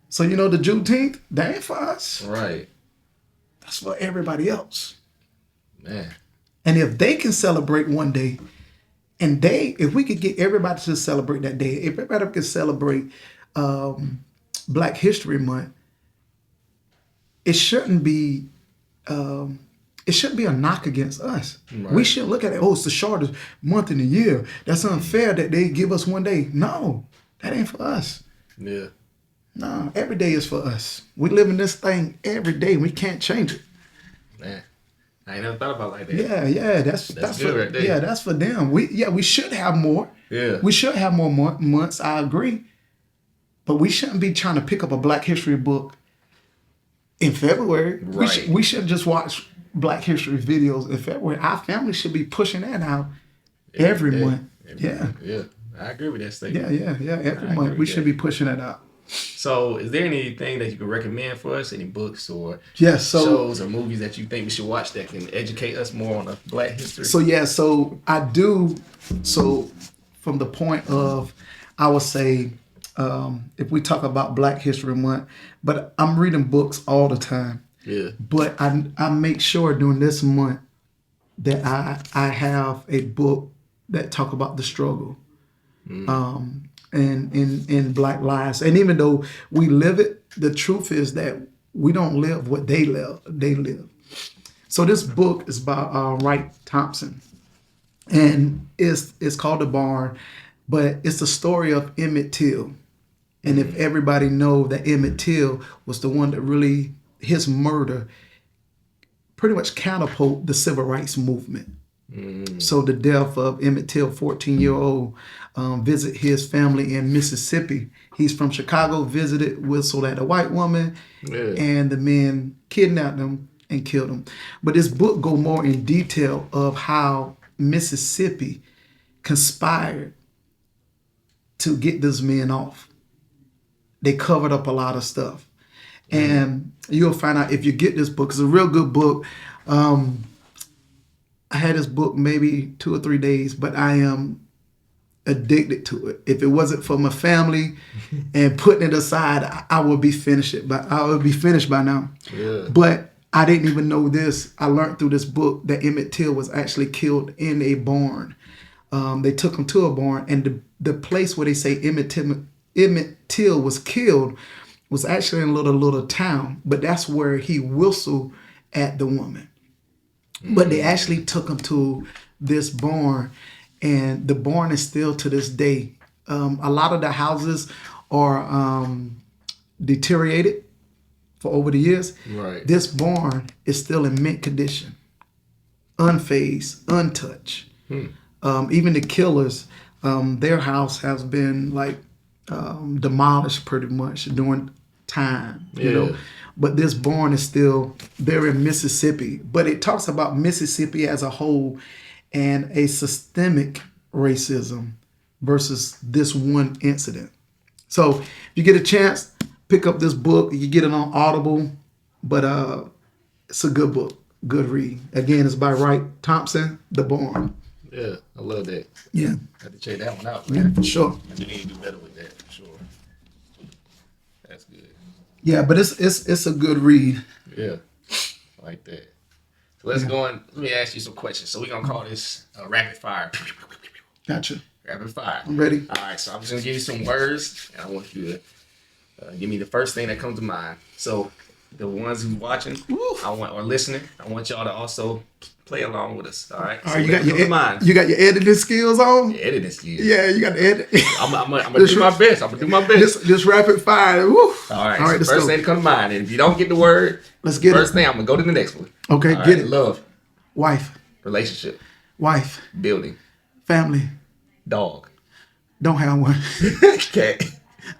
So the Juneteenth, that ain't for us. Right. That's for everybody else. Man. And if they can celebrate one day, and if we could get everybody to celebrate that day, if everybody could celebrate Black History Month, it shouldn't be a knock against us. Right. We shouldn't look at it, it's the shortest month in the year. That's unfair that they give us one day. No, that ain't for us. Yeah. No, every day is for us. We live in this thing every day. We can't change it. Man. I ain't never thought about it like that. Yeah, that's good for, right there. yeah, that's for them. We should have more. Yeah. We should have more months. I agree, but we shouldn't be trying to pick up a Black History book in February. Right. We shouldn't just watch Black History videos in February. Our family should be pushing that out every month. Yeah, I agree with that statement. yeah. Every month we should be pushing that out. So, is there anything that you can recommend for us? Any books or Yes. So shows or movies that you think we should watch that can educate us more on the Black history? so I do. So from the point of, I would say, if we talk about Black History Month, but I'm reading books all the time. Yeah. But I make sure during this month that I have a book that talk about the struggle, and in Black lives. And even though we live it, the truth is that we don't live what they live. They live. So this book is by Wright Thompson, and it's called The Barn, but it's the story of Emmett Till. And if everybody know that Emmett Till was the one that really, his murder pretty much catapult the civil rights movement. So the death of Emmett Till, 14-year-old, visit his family in Mississippi. He's from Chicago, visited, whistled at a white woman, and the men kidnapped him and killed him. But this book go more in detail of how Mississippi conspired to get these men off. They covered up a lot of stuff. And you'll find out if you get this book. It's a real good book. I had this book maybe 2 or 3 days, but I am addicted to it. If it wasn't for my family and putting it aside, I would be finished by now. Yeah. But I didn't even know this. I learned through this book that Emmett Till was actually killed in a barn. They took him to a barn, and the place where they say Emmett Till was killed was actually in a little town, but that's where he whistled at the woman. But they actually took him to this barn, and the barn is still to this day. A lot of the houses are deteriorated for over the years. Right. This barn is still in mint condition, unfazed, untouched. Even the killers, their house has been like demolished pretty much during time, you know. But this barn is still there in Mississippi. But it talks about Mississippi as a whole and a systemic racism versus this one incident. So if you get a chance, pick up this book. You get it on Audible, but it's a good book, good read. Again, it's by Wright Thompson, The Barn. Yeah, I love that. Yeah. Have to check that one out. Yeah, for sure. I think you need to do better with that, for sure. That's good. Yeah, but it's a good read. Yeah, I like that. So let's go on. Let me ask you some questions. So we're going to call this rapid fire. Gotcha. Rapid fire. I'm ready. All right, so I'm just going to give you some words, and I want you to give me the first thing that comes to mind. So the ones who's watching or listening, I want y'all to also play along with us. All right. All right, you got your editing skills on? Yeah, editing skills. Yeah, you got the edit. I'm gonna do my best. I'm gonna do my best. This rapid fire. Woo. All right. All right. So first thing that comes to mind, and if you don't get the word, let's get first it. thing I'm gonna go to the next one. Okay, All get right, it. Love, Wife, relationship, wife, building, family. dog, Don't have one. cat,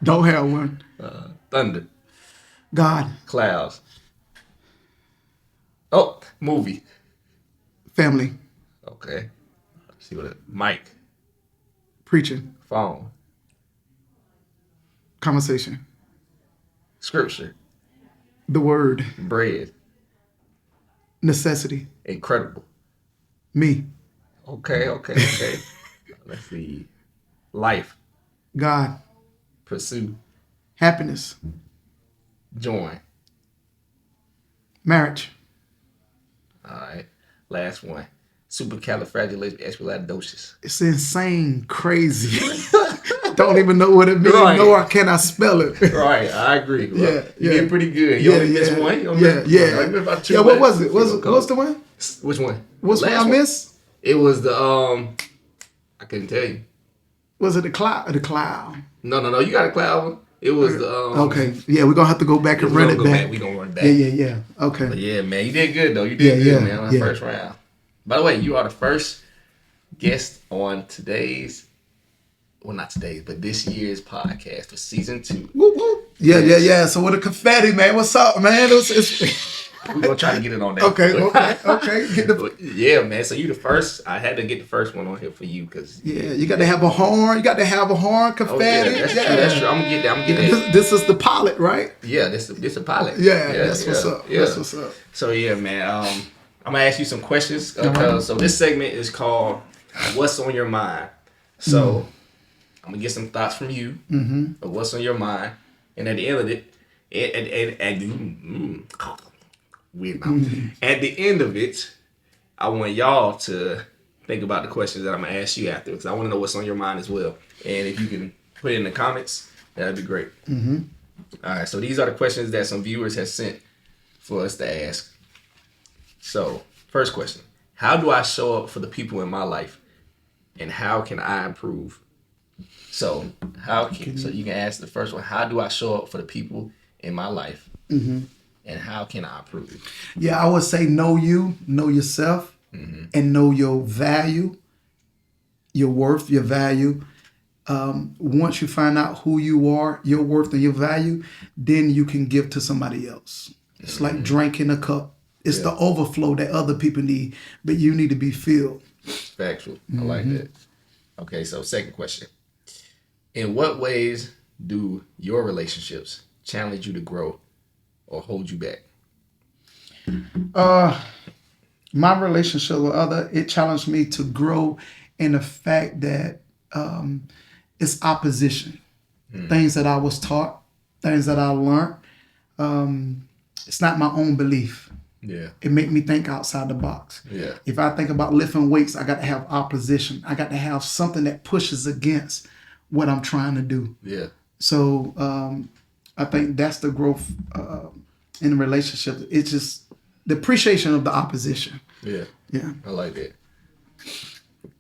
Don't have one. thunder, God, clouds. Oh, movie. family, Okay. Let's see what it. Mic, preaching, phone, conversation, scripture, the word, bread, necessity, incredible. me, Okay. Let's see. Life, God, pursue, happiness, join. marriage, All right. Last one. Supercalifragilisticexpialidocious. It's insane, crazy. Don't even know what it means, Right. nor can I spell it. Right, I agree. Well, Yeah, you yeah. did pretty good. You only missed one. You only missed Yeah. about two Yeah, what left. was it? What's the one? Which one? What's what Last I one. missed? It was the I couldn't tell you. Was it the cloud? The cloud. No. You got a cloud one. It was the Okay. Yeah, we're gonna have to go back and run it back. We gonna run it back. Yeah. Okay. But yeah, man, you did good though. You did good, man, on the first round. By the way, you are the first guest on today's, well, not today's, but this year's podcast for season 2. Whoop, whoop. Yeah. So with the confetti, man. What's up, man? We're gonna try to get it on there. Okay. Get the, Yeah, man. So you the first. I had to get the first one on here for you because you got to have a horn. You got to have a horn, Oh yeah, confetti. that's true. That's true. I'm gonna get that. I'm gonna get that. This is the pilot, right? Yeah, this a pilot. Yeah, that's what's up. Yeah. That's what's up. So yeah, man. I'm gonna ask you some questions. So this segment is called "What's on Your Mind." So I'm gonna get some thoughts from you of what's on your mind, and at the end of it, at the end of it, I want y'all to think about the questions that I'm gonna ask you after, because I want to know what's on your mind as well. And if you can put it in the comments, that'd be great. All right. So these are the questions that some viewers have sent for us to ask. So, first question: how do I show up for the people in my life, and how can I improve? So, so you can ask the first one: how do I show up for the people in my life, and how can I improve? Yeah, I would say know yourself, and know your value, your worth, your value. Once you find out who you are, your worth and your value, then you can give to somebody else. It's like drinking a cup. It's the overflow that other people need, but you need to be filled. Factual. I like that. Okay, so second question. In what ways do your relationships challenge you to grow or hold you back? My relationship with it challenged me to grow in the fact that it's opposition. Things that I was taught, things that I learned. It's not my own belief. Yeah. It make me think outside the box. Yeah. If I think about lifting weights, I got to have opposition. I got to have something that pushes against what I'm trying to do. Yeah. So I think that's the growth in a relationship. It's just the appreciation of the opposition. Yeah. Yeah. I like that.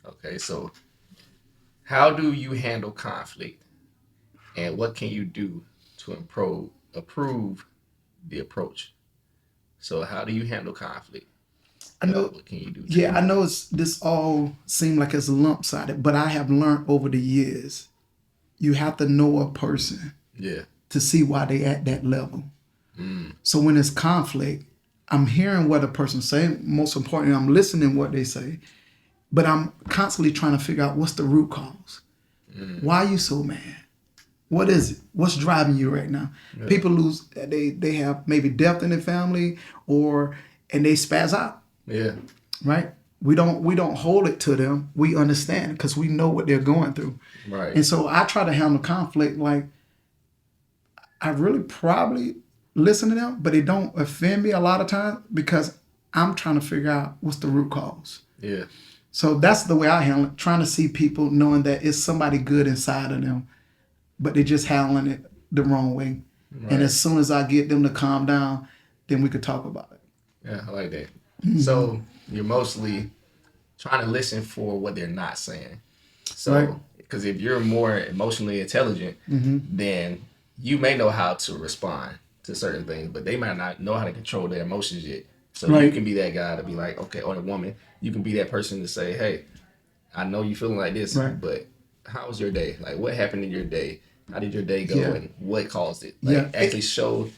Okay, so how do you handle conflict, and what can you do to improve the approach? So how do you handle conflict? I know. What can you do? I know this all seems like it's lump-sided, but I have learned over the years, you have to know a person to see why they at that level. So when it's conflict, I'm hearing what a person say. Most importantly, I'm listening what they say, but I'm constantly trying to figure out what's the root cause. Why are you so mad? What is it? What's driving you right now? Yeah. People lose. They have maybe death in their family, and they spaz out. Yeah. Right. We don't hold it to them. We understand because we know what they're going through. Right. And so I try to handle conflict like I really probably listen to them, but it don't offend me a lot of times because I'm trying to figure out what's the root cause. Yeah. So that's the way I handle it. Trying to see people knowing that it's somebody good inside of them, but they're just handling it the wrong way. Right. And as soon as I get them to calm down, then we could talk about it. Yeah, I like that. So you're mostly trying to listen for what they're not saying. So, because if you're more emotionally intelligent, then you may know how to respond to certain things, but they might not know how to control their emotions yet. So you can be that guy to be like, okay, or the woman, you can be that person to say, hey, I know you're feeling like this, but how was your day? Like, what happened in your day? How did your day go, and what caused it? Like, actually show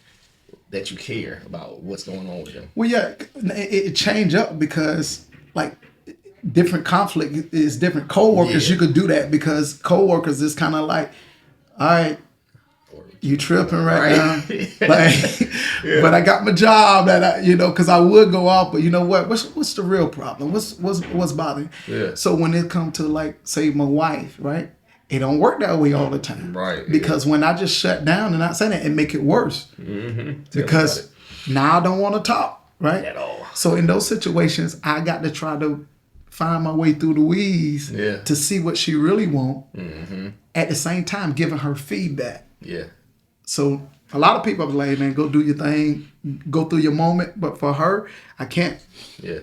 that you care about what's going on with them. Well, it change up because, like, different conflict is different. Co-workers, you could do that because co-workers is kind of like, all right, you tripping right now. Like, but I got my job that because I would go off, but you know what? What's the real problem? What's bothering? Yeah. So when it comes to, like, say my wife, right? It don't work that way all the time. Right. Because when I just shut down and not say that, it make it worse. Because now I don't want to talk, right? At all. So in those situations, I got to try to find my way through the weeds to see what she really want. At the same time, giving her feedback. Yeah. So a lot of people are like, hey, man, go do your thing, go through your moment. But for her, I can't. Yeah.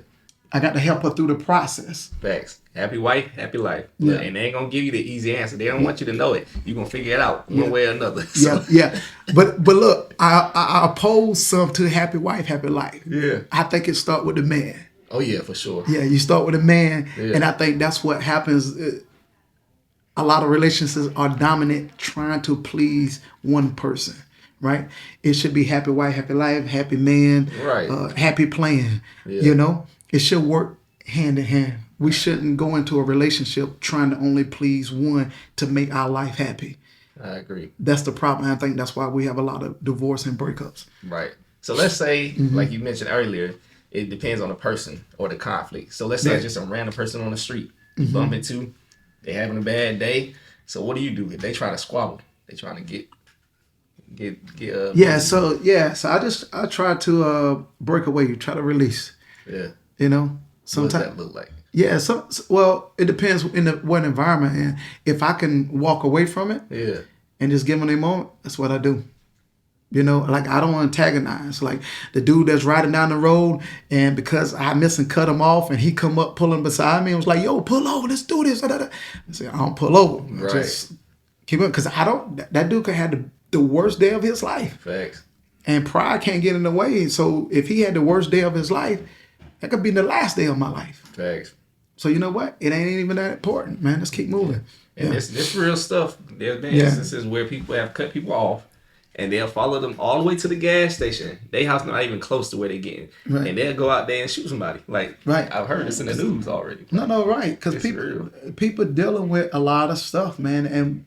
I got to help her through the process. Facts. Happy wife, happy life. Yeah. And they ain't going to give you the easy answer. They don't want you to know it. You're going to figure it out one way or another. So. Yeah. But look, I oppose some to happy wife, happy life. Yeah. I think it start with the man. Oh, yeah, for sure. Yeah, you start with a man. Yeah. And I think that's what happens. A lot of relationships are dominant trying to please one person, right? It should be happy wife, happy life, happy man, Right. happy plan. Yeah. You know, it should work hand in hand. We shouldn't go into a relationship trying to only please one to make our life happy. I agree. That's the problem. I think that's why we have a lot of divorce and breakups. Right. So let's say, like you mentioned earlier, it depends on the person or the conflict. So let's say Yeah. it's just a random person on the street you bump into, they having a bad day. So what do you do if they try to squabble? They trying to get So I try to break away. You try to release. Yeah. You know, What does sometimes. that look like? Yeah, well, it depends in what environment, and if I can walk away from it Yeah. and just give them a moment, that's what I do. You know, like I don't antagonize. Like the dude that's riding down the road, and because I miss and cut him off, and he come up pulling beside me and was like, "Yo, pull over, let's do this." I say, "I don't pull over. Right. Just keep it," because I don't. That dude could have the worst day of his life, Facts. and pride can't get in the way. So if he had the worst day of his life, that could be the last day of my life. Facts. So you know what? It ain't even that important, man. Let's keep moving. And this real stuff. There's been Yeah. instances where people have cut people off, and they'll follow them all the way to the gas station. Their house not even close to where they're getting, Right. and they'll go out there and shoot somebody. Like, Right. I've heard this in the news already. No, right? Because It's real. people dealing with a lot of stuff, man, and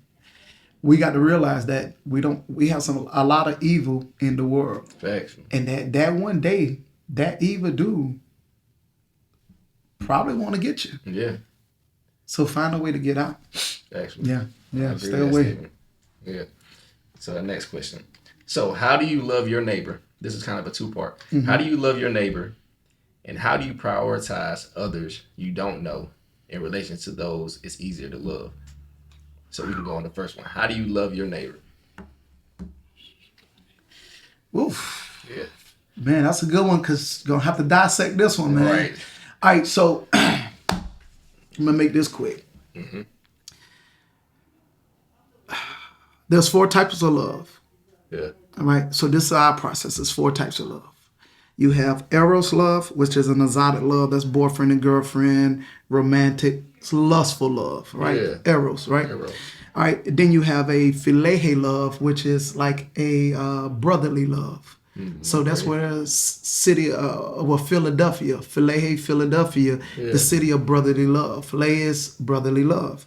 we got to realize that we have a lot of evil in the world, Facts. and that one day that evil dude probably want to get you. Yeah. So find a way to get out. Actually. Yeah, I agree stay with that away. statement. Yeah. So the next question. So how do you love your neighbor? This is kind of a two-part. How do you love your neighbor, and how do you prioritize others you don't know in relation to those it's easier to love? So we can go on the first one. How do you love your neighbor? Oof, Yeah. man, that's a good one because gonna have to dissect this one, man. Right. All right, so I'm gonna make this quick. There's 4 types of love. Yeah. All right, so this is our process. There's 4 types of love. You have eros love, which is an exotic love. That's boyfriend and girlfriend, romantic, it's lustful love, right? Yeah. Eros, right? Eros. All right, then you have a philehe love, which is like a brotherly love. So that's where city of Philadelphia, Philehe, Philadelphia, the city of brotherly love. Philehe is brotherly love.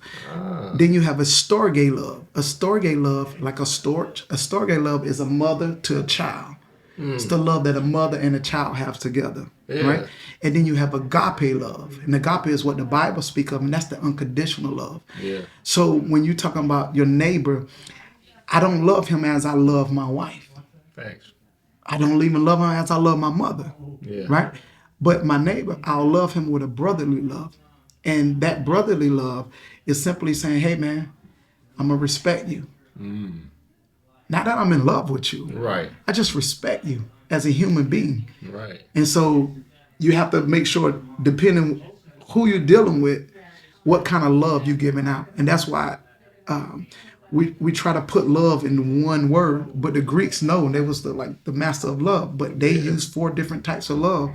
Then you have a storge love. A storge love, like a storge. A storge love is a mother to a child. It's the love that a mother and a child have together, right? And then you have agape love. And agape is what the Bible speaks of, and that's the unconditional love. Yeah. So when you're talking about your neighbor, I don't love him as I love my wife. Facts. I don't even love him as I love my mother, Yeah. right? But my neighbor, I'll love him with a brotherly love. And that brotherly love is simply saying, hey, man, I'm going to respect you. Not that I'm in love with you. Right. I just respect you as a human being. Right. And so you have to make sure, depending who you're dealing with, what kind of love you're giving out. And that's why we try to put love in one word, but the Greeks know, and they was the master of love, but they use 4 different types of love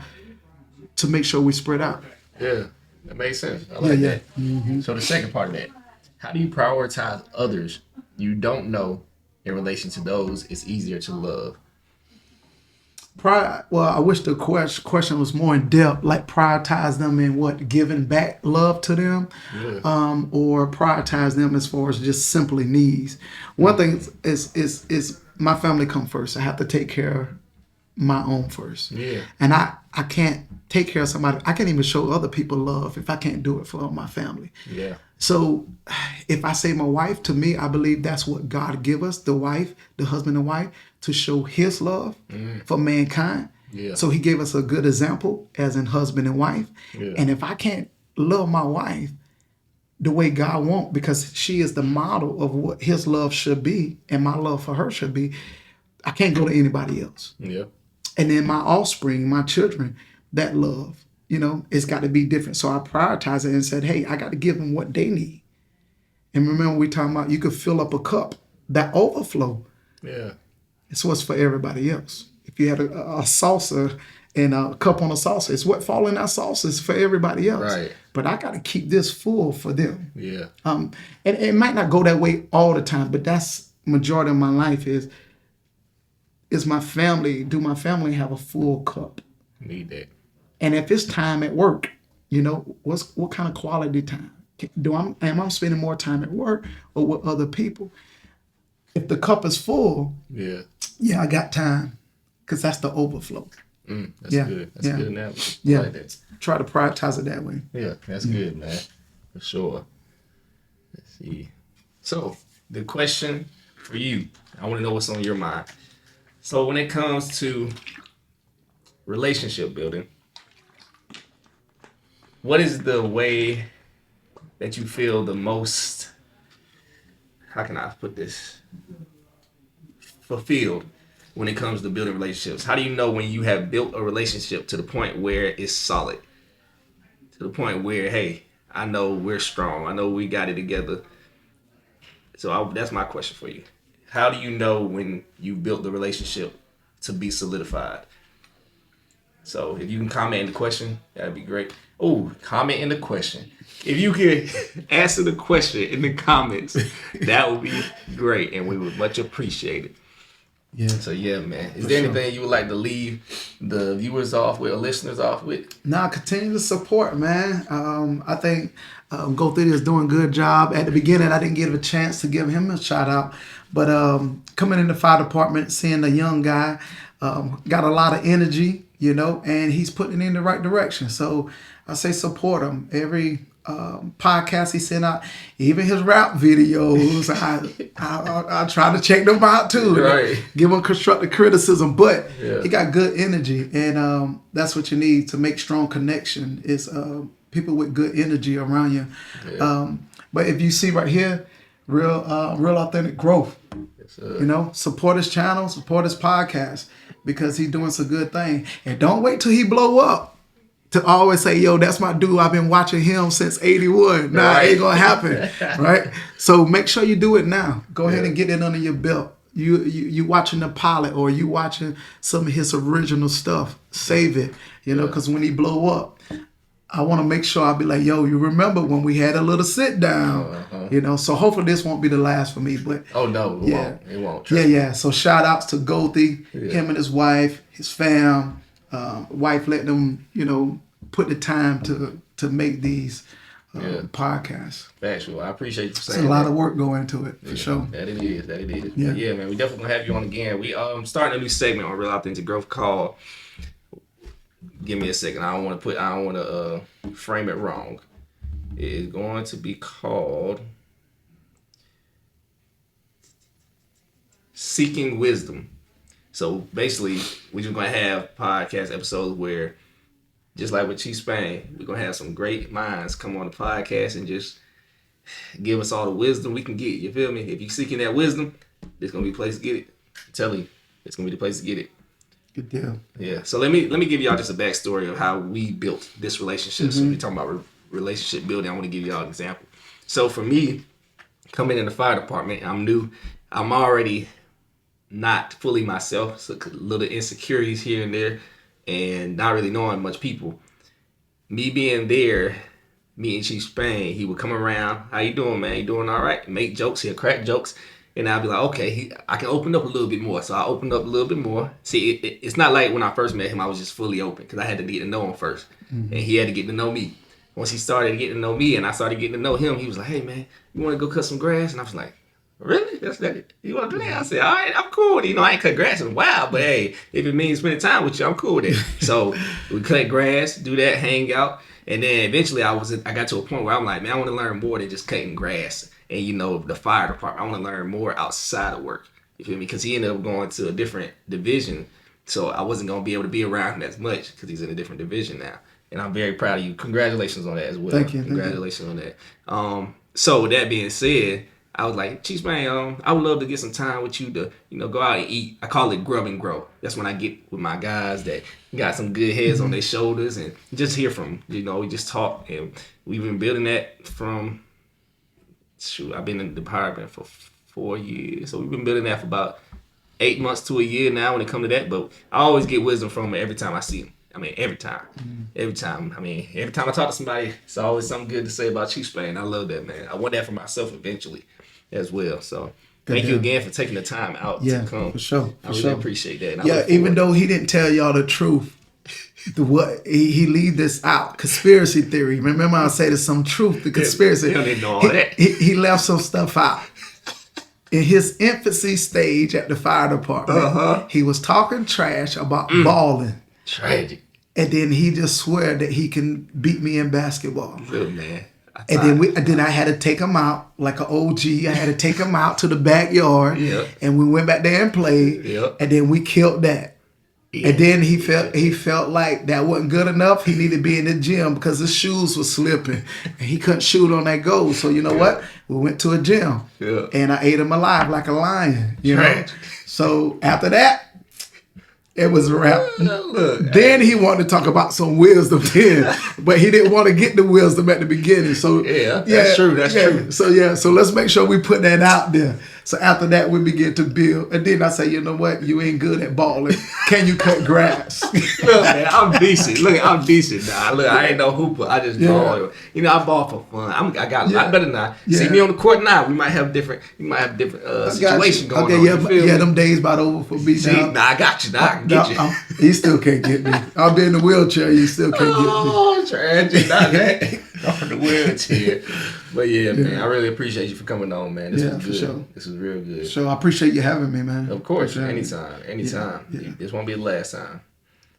to make sure we spread out. Yeah. That makes sense. I like that. So the second part of that, how do you prioritize others you don't know in relation to those it's easier to love? Well, I wish the question was more in depth, like prioritize them in what, giving back love to them, or prioritize them as far as just simply needs. One thing is my family come first. I have to take care of my own first. Yeah. And I can't take care of somebody. I can't even show other people love if I can't do it for my family. Yeah. So if I say my wife, to me, I believe that's what God give us, the wife, the husband and wife, to show his love for mankind. Yeah. So he gave us a good example as in husband and wife. Yeah. And if I can't love my wife the way God wants, because she is the model of what his love should be and my love for her should be, I can't go to anybody else. Yeah. And then my offspring, my children, that love, it's got to be different. So I prioritize it and said, hey, I got to give them what they need. And remember, we talking about you could fill up a cup, that overflow. Yeah. It's what's for everybody else. If you had a saucer and a cup on a saucer, it's what fall in that saucer is for everybody else. Right. But I got to keep this full for them. Yeah. And it might not go that way all the time, but that's majority of my life is is my family. Do my family have a full cup? Need that. And if it's time at work, what kind of quality time? Am I spending more time at work or with other people? If the cup is full, Yeah. yeah, I got time, because that's the overflow. That's Yeah, good. That's yeah. good analogy. Yeah, I like that. try to prioritize it that way. Yeah, that's good, man. For sure. Let's see. So, the question for you, I want to know what's on your mind. So, when it comes to relationship building, what is the way that you feel the most, how can I put this, fulfilled when it comes to building relationships? How do you know when you have built a relationship to the point where it's solid? To the point where, hey, I know we're strong. I know we got it together. So that's my question for you. How do you know when you built the relationship to be solidified? So if you can comment in the question, that'd be great. Oh, comment in the question. If you could answer the question in the comments, that would be great, and we would much appreciate it. Yeah. So yeah, man. Is there anything you would like to leave the viewers off with or listeners off with? Nah, continue to support, man. I think Go Thitty is doing a good job. At the beginning, I didn't give a chance to give him a shout out, but coming in the fire department, seeing a young guy, got a lot of energy, and he's putting it in the right direction. So I say support him. Every podcast he sent out, even his rap videos, I try to check them out too. Right. Give him constructive criticism, but Yeah. he got good energy, and that's what you need to make strong connection is people with good energy around you. Yeah. But if you see right here, real authentic growth. Yes, sir. Support his channel, support his podcast, because he's doing some good thing. And don't wait till he blow up to always say, yo, that's my dude. I've been watching him since 81. Nah, Right. it ain't gonna happen. Right? So make sure you do it now. Go ahead Yeah. and get it under your belt. You watching the pilot, or you watching some of his original stuff. Save it. Because when he blow up, I want to make sure I'll be like, yo, you remember when we had a little sit down? So hopefully this won't be the last for me. But Oh no, it Yeah. won't. It won't. yeah. So shout outs to Goldie, him and his wife, his fam. Wife let them, put the time to make these podcasts. Factual. I appreciate you It's saying a lot that. of work going into it, for sure. That it is. Yeah. Yeah, man. We definitely gonna have you on again. We starting a new segment on Real Authentic Growth called. Give me a second. I don't want to frame it wrong. It is going to be called Seeking Wisdom. So basically, we're just gonna have podcast episodes where, just like with Chief Spain, we're gonna have some great minds come on the podcast and just give us all the wisdom we can get. You feel me? If you're seeking that wisdom, there's gonna be a place to get it. I'm telling you, it's gonna be the place to get it. Good deal. Yeah. So let me give y'all just a backstory of how we built this relationship. So we're talking about relationship building. I want to give y'all an example. So for me, coming in the fire department, I'm new. I'm already not fully myself. So little insecurities here and there, and not really knowing much people. Me being there, me and Chief Spain, he would come around. How you doing, man? You doing all right? Make jokes. He'll crack jokes. And I'll be like, okay, I can open up a little bit more. So I opened up a little bit more. See, it's not like when I first met him, I was just fully open, because I had to get to know him first. And he had to get to know me. Once he started getting to know me and I started getting to know him, he was like, hey, man, you want to go cut some grass? And I was like, really? That's that? You want to do that? I said, all right, I'm cool. I ain't cut grass in a while, but hey, if it means spending time with you, I'm cool with it. So we cut grass, do that, hang out. And then eventually I got to a point where I'm like, man, I want to learn more than just cutting grass. And the fire department, I want to learn more outside of work. You feel me? Because he ended up going to a different division. So I wasn't going to be able to be around him as much because he's in a different division now. And I'm very proud of you. Congratulations on that as well. Thank you. Congratulations on that. So with that being said, I was like, Chief Man, I would love to get some time with you to, go out and eat. I call it grub and grow. That's when I get with my guys that got some good heads on their shoulders and just hear from them. We just talk. And we've been building that from, I've been in the department for 4 years. So we've been building that for about 8 months to a year now when it comes to that. But I always get wisdom from him every time I see him. Every time. Every time I talk to somebody, it's always something good to say about Chief Spain. I love that, man. I want that for myself eventually as well. So, Thank you again for taking the time out to come. For sure. I really appreciate that. Yeah, even though he didn't tell y'all the truth, he leave this out. Conspiracy theory. Remember I said there's some truth to conspiracy. He don't even know all that. He left some stuff out. In his infancy stage at the fire department, he was talking trash about balling. Tragic. And then he just swear that he can beat me in basketball. Little man. And then I had to take him out like an OG. I had to take him out to the backyard. Yeah. And we went back there and played. Yeah. And then we killed that. Yeah. And then he felt like that wasn't good enough. He needed to be in the gym because his shoes were slipping. And he couldn't shoot on that goal. So you know what? We went to a gym. Yeah. And I ate him alive like a lion. You know? So after that, it was a wrap. Then he wanted to talk about some wisdom then, but he didn't want to get the wisdom at the beginning. So that's true. That's true. So let's make sure we put that out there. So after that, we begin to build. And then I say, you know what? You ain't good at balling. Can you cut grass? Look, man, I'm decent. Look, I'm decent now. Look, I ain't no hooper. I just ball. You know, I ball for fun. I got a lot better now. See me on the court now. We might have different situation going on. Yeah, them days about over for me now. Nah, I got you. Now I can get you. He still can't get me. I'll be in the wheelchair. You still can't get me. Oh, tragic. Not that. Off the wheelchair. But man, I really appreciate you for coming on, man. This was good. For sure. This was real good. So I appreciate you having me, man. Of course, anytime. This won't be the last time.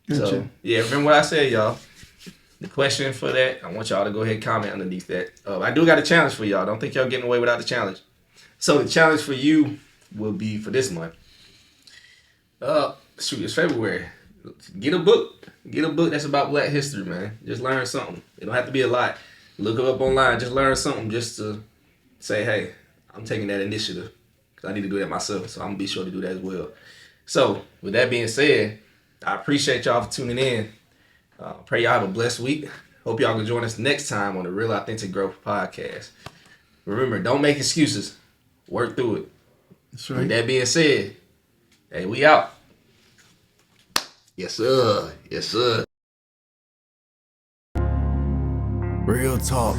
Gotcha. So, remember what I said, y'all. The question for that, I want y'all to go ahead and comment underneath that. I do got a challenge for y'all. Don't think y'all getting away without the challenge. So the challenge for you will be for this month. It's February. Get a book. Get a book that's about Black history, man. Just learn something. It don't have to be a lot. Look it up online. Just learn something just to say, hey, I'm taking that initiative. Because I need to do that myself. So I'm going to be sure to do that as well. So with that being said, I appreciate y'all for tuning in. Pray y'all have a blessed week. Hope y'all can join us next time on the Real Authentic Growth Podcast. Remember, don't make excuses. Work through it. That's right. With that being said, hey, we out. Yes, sir. Yes, sir. Real talk.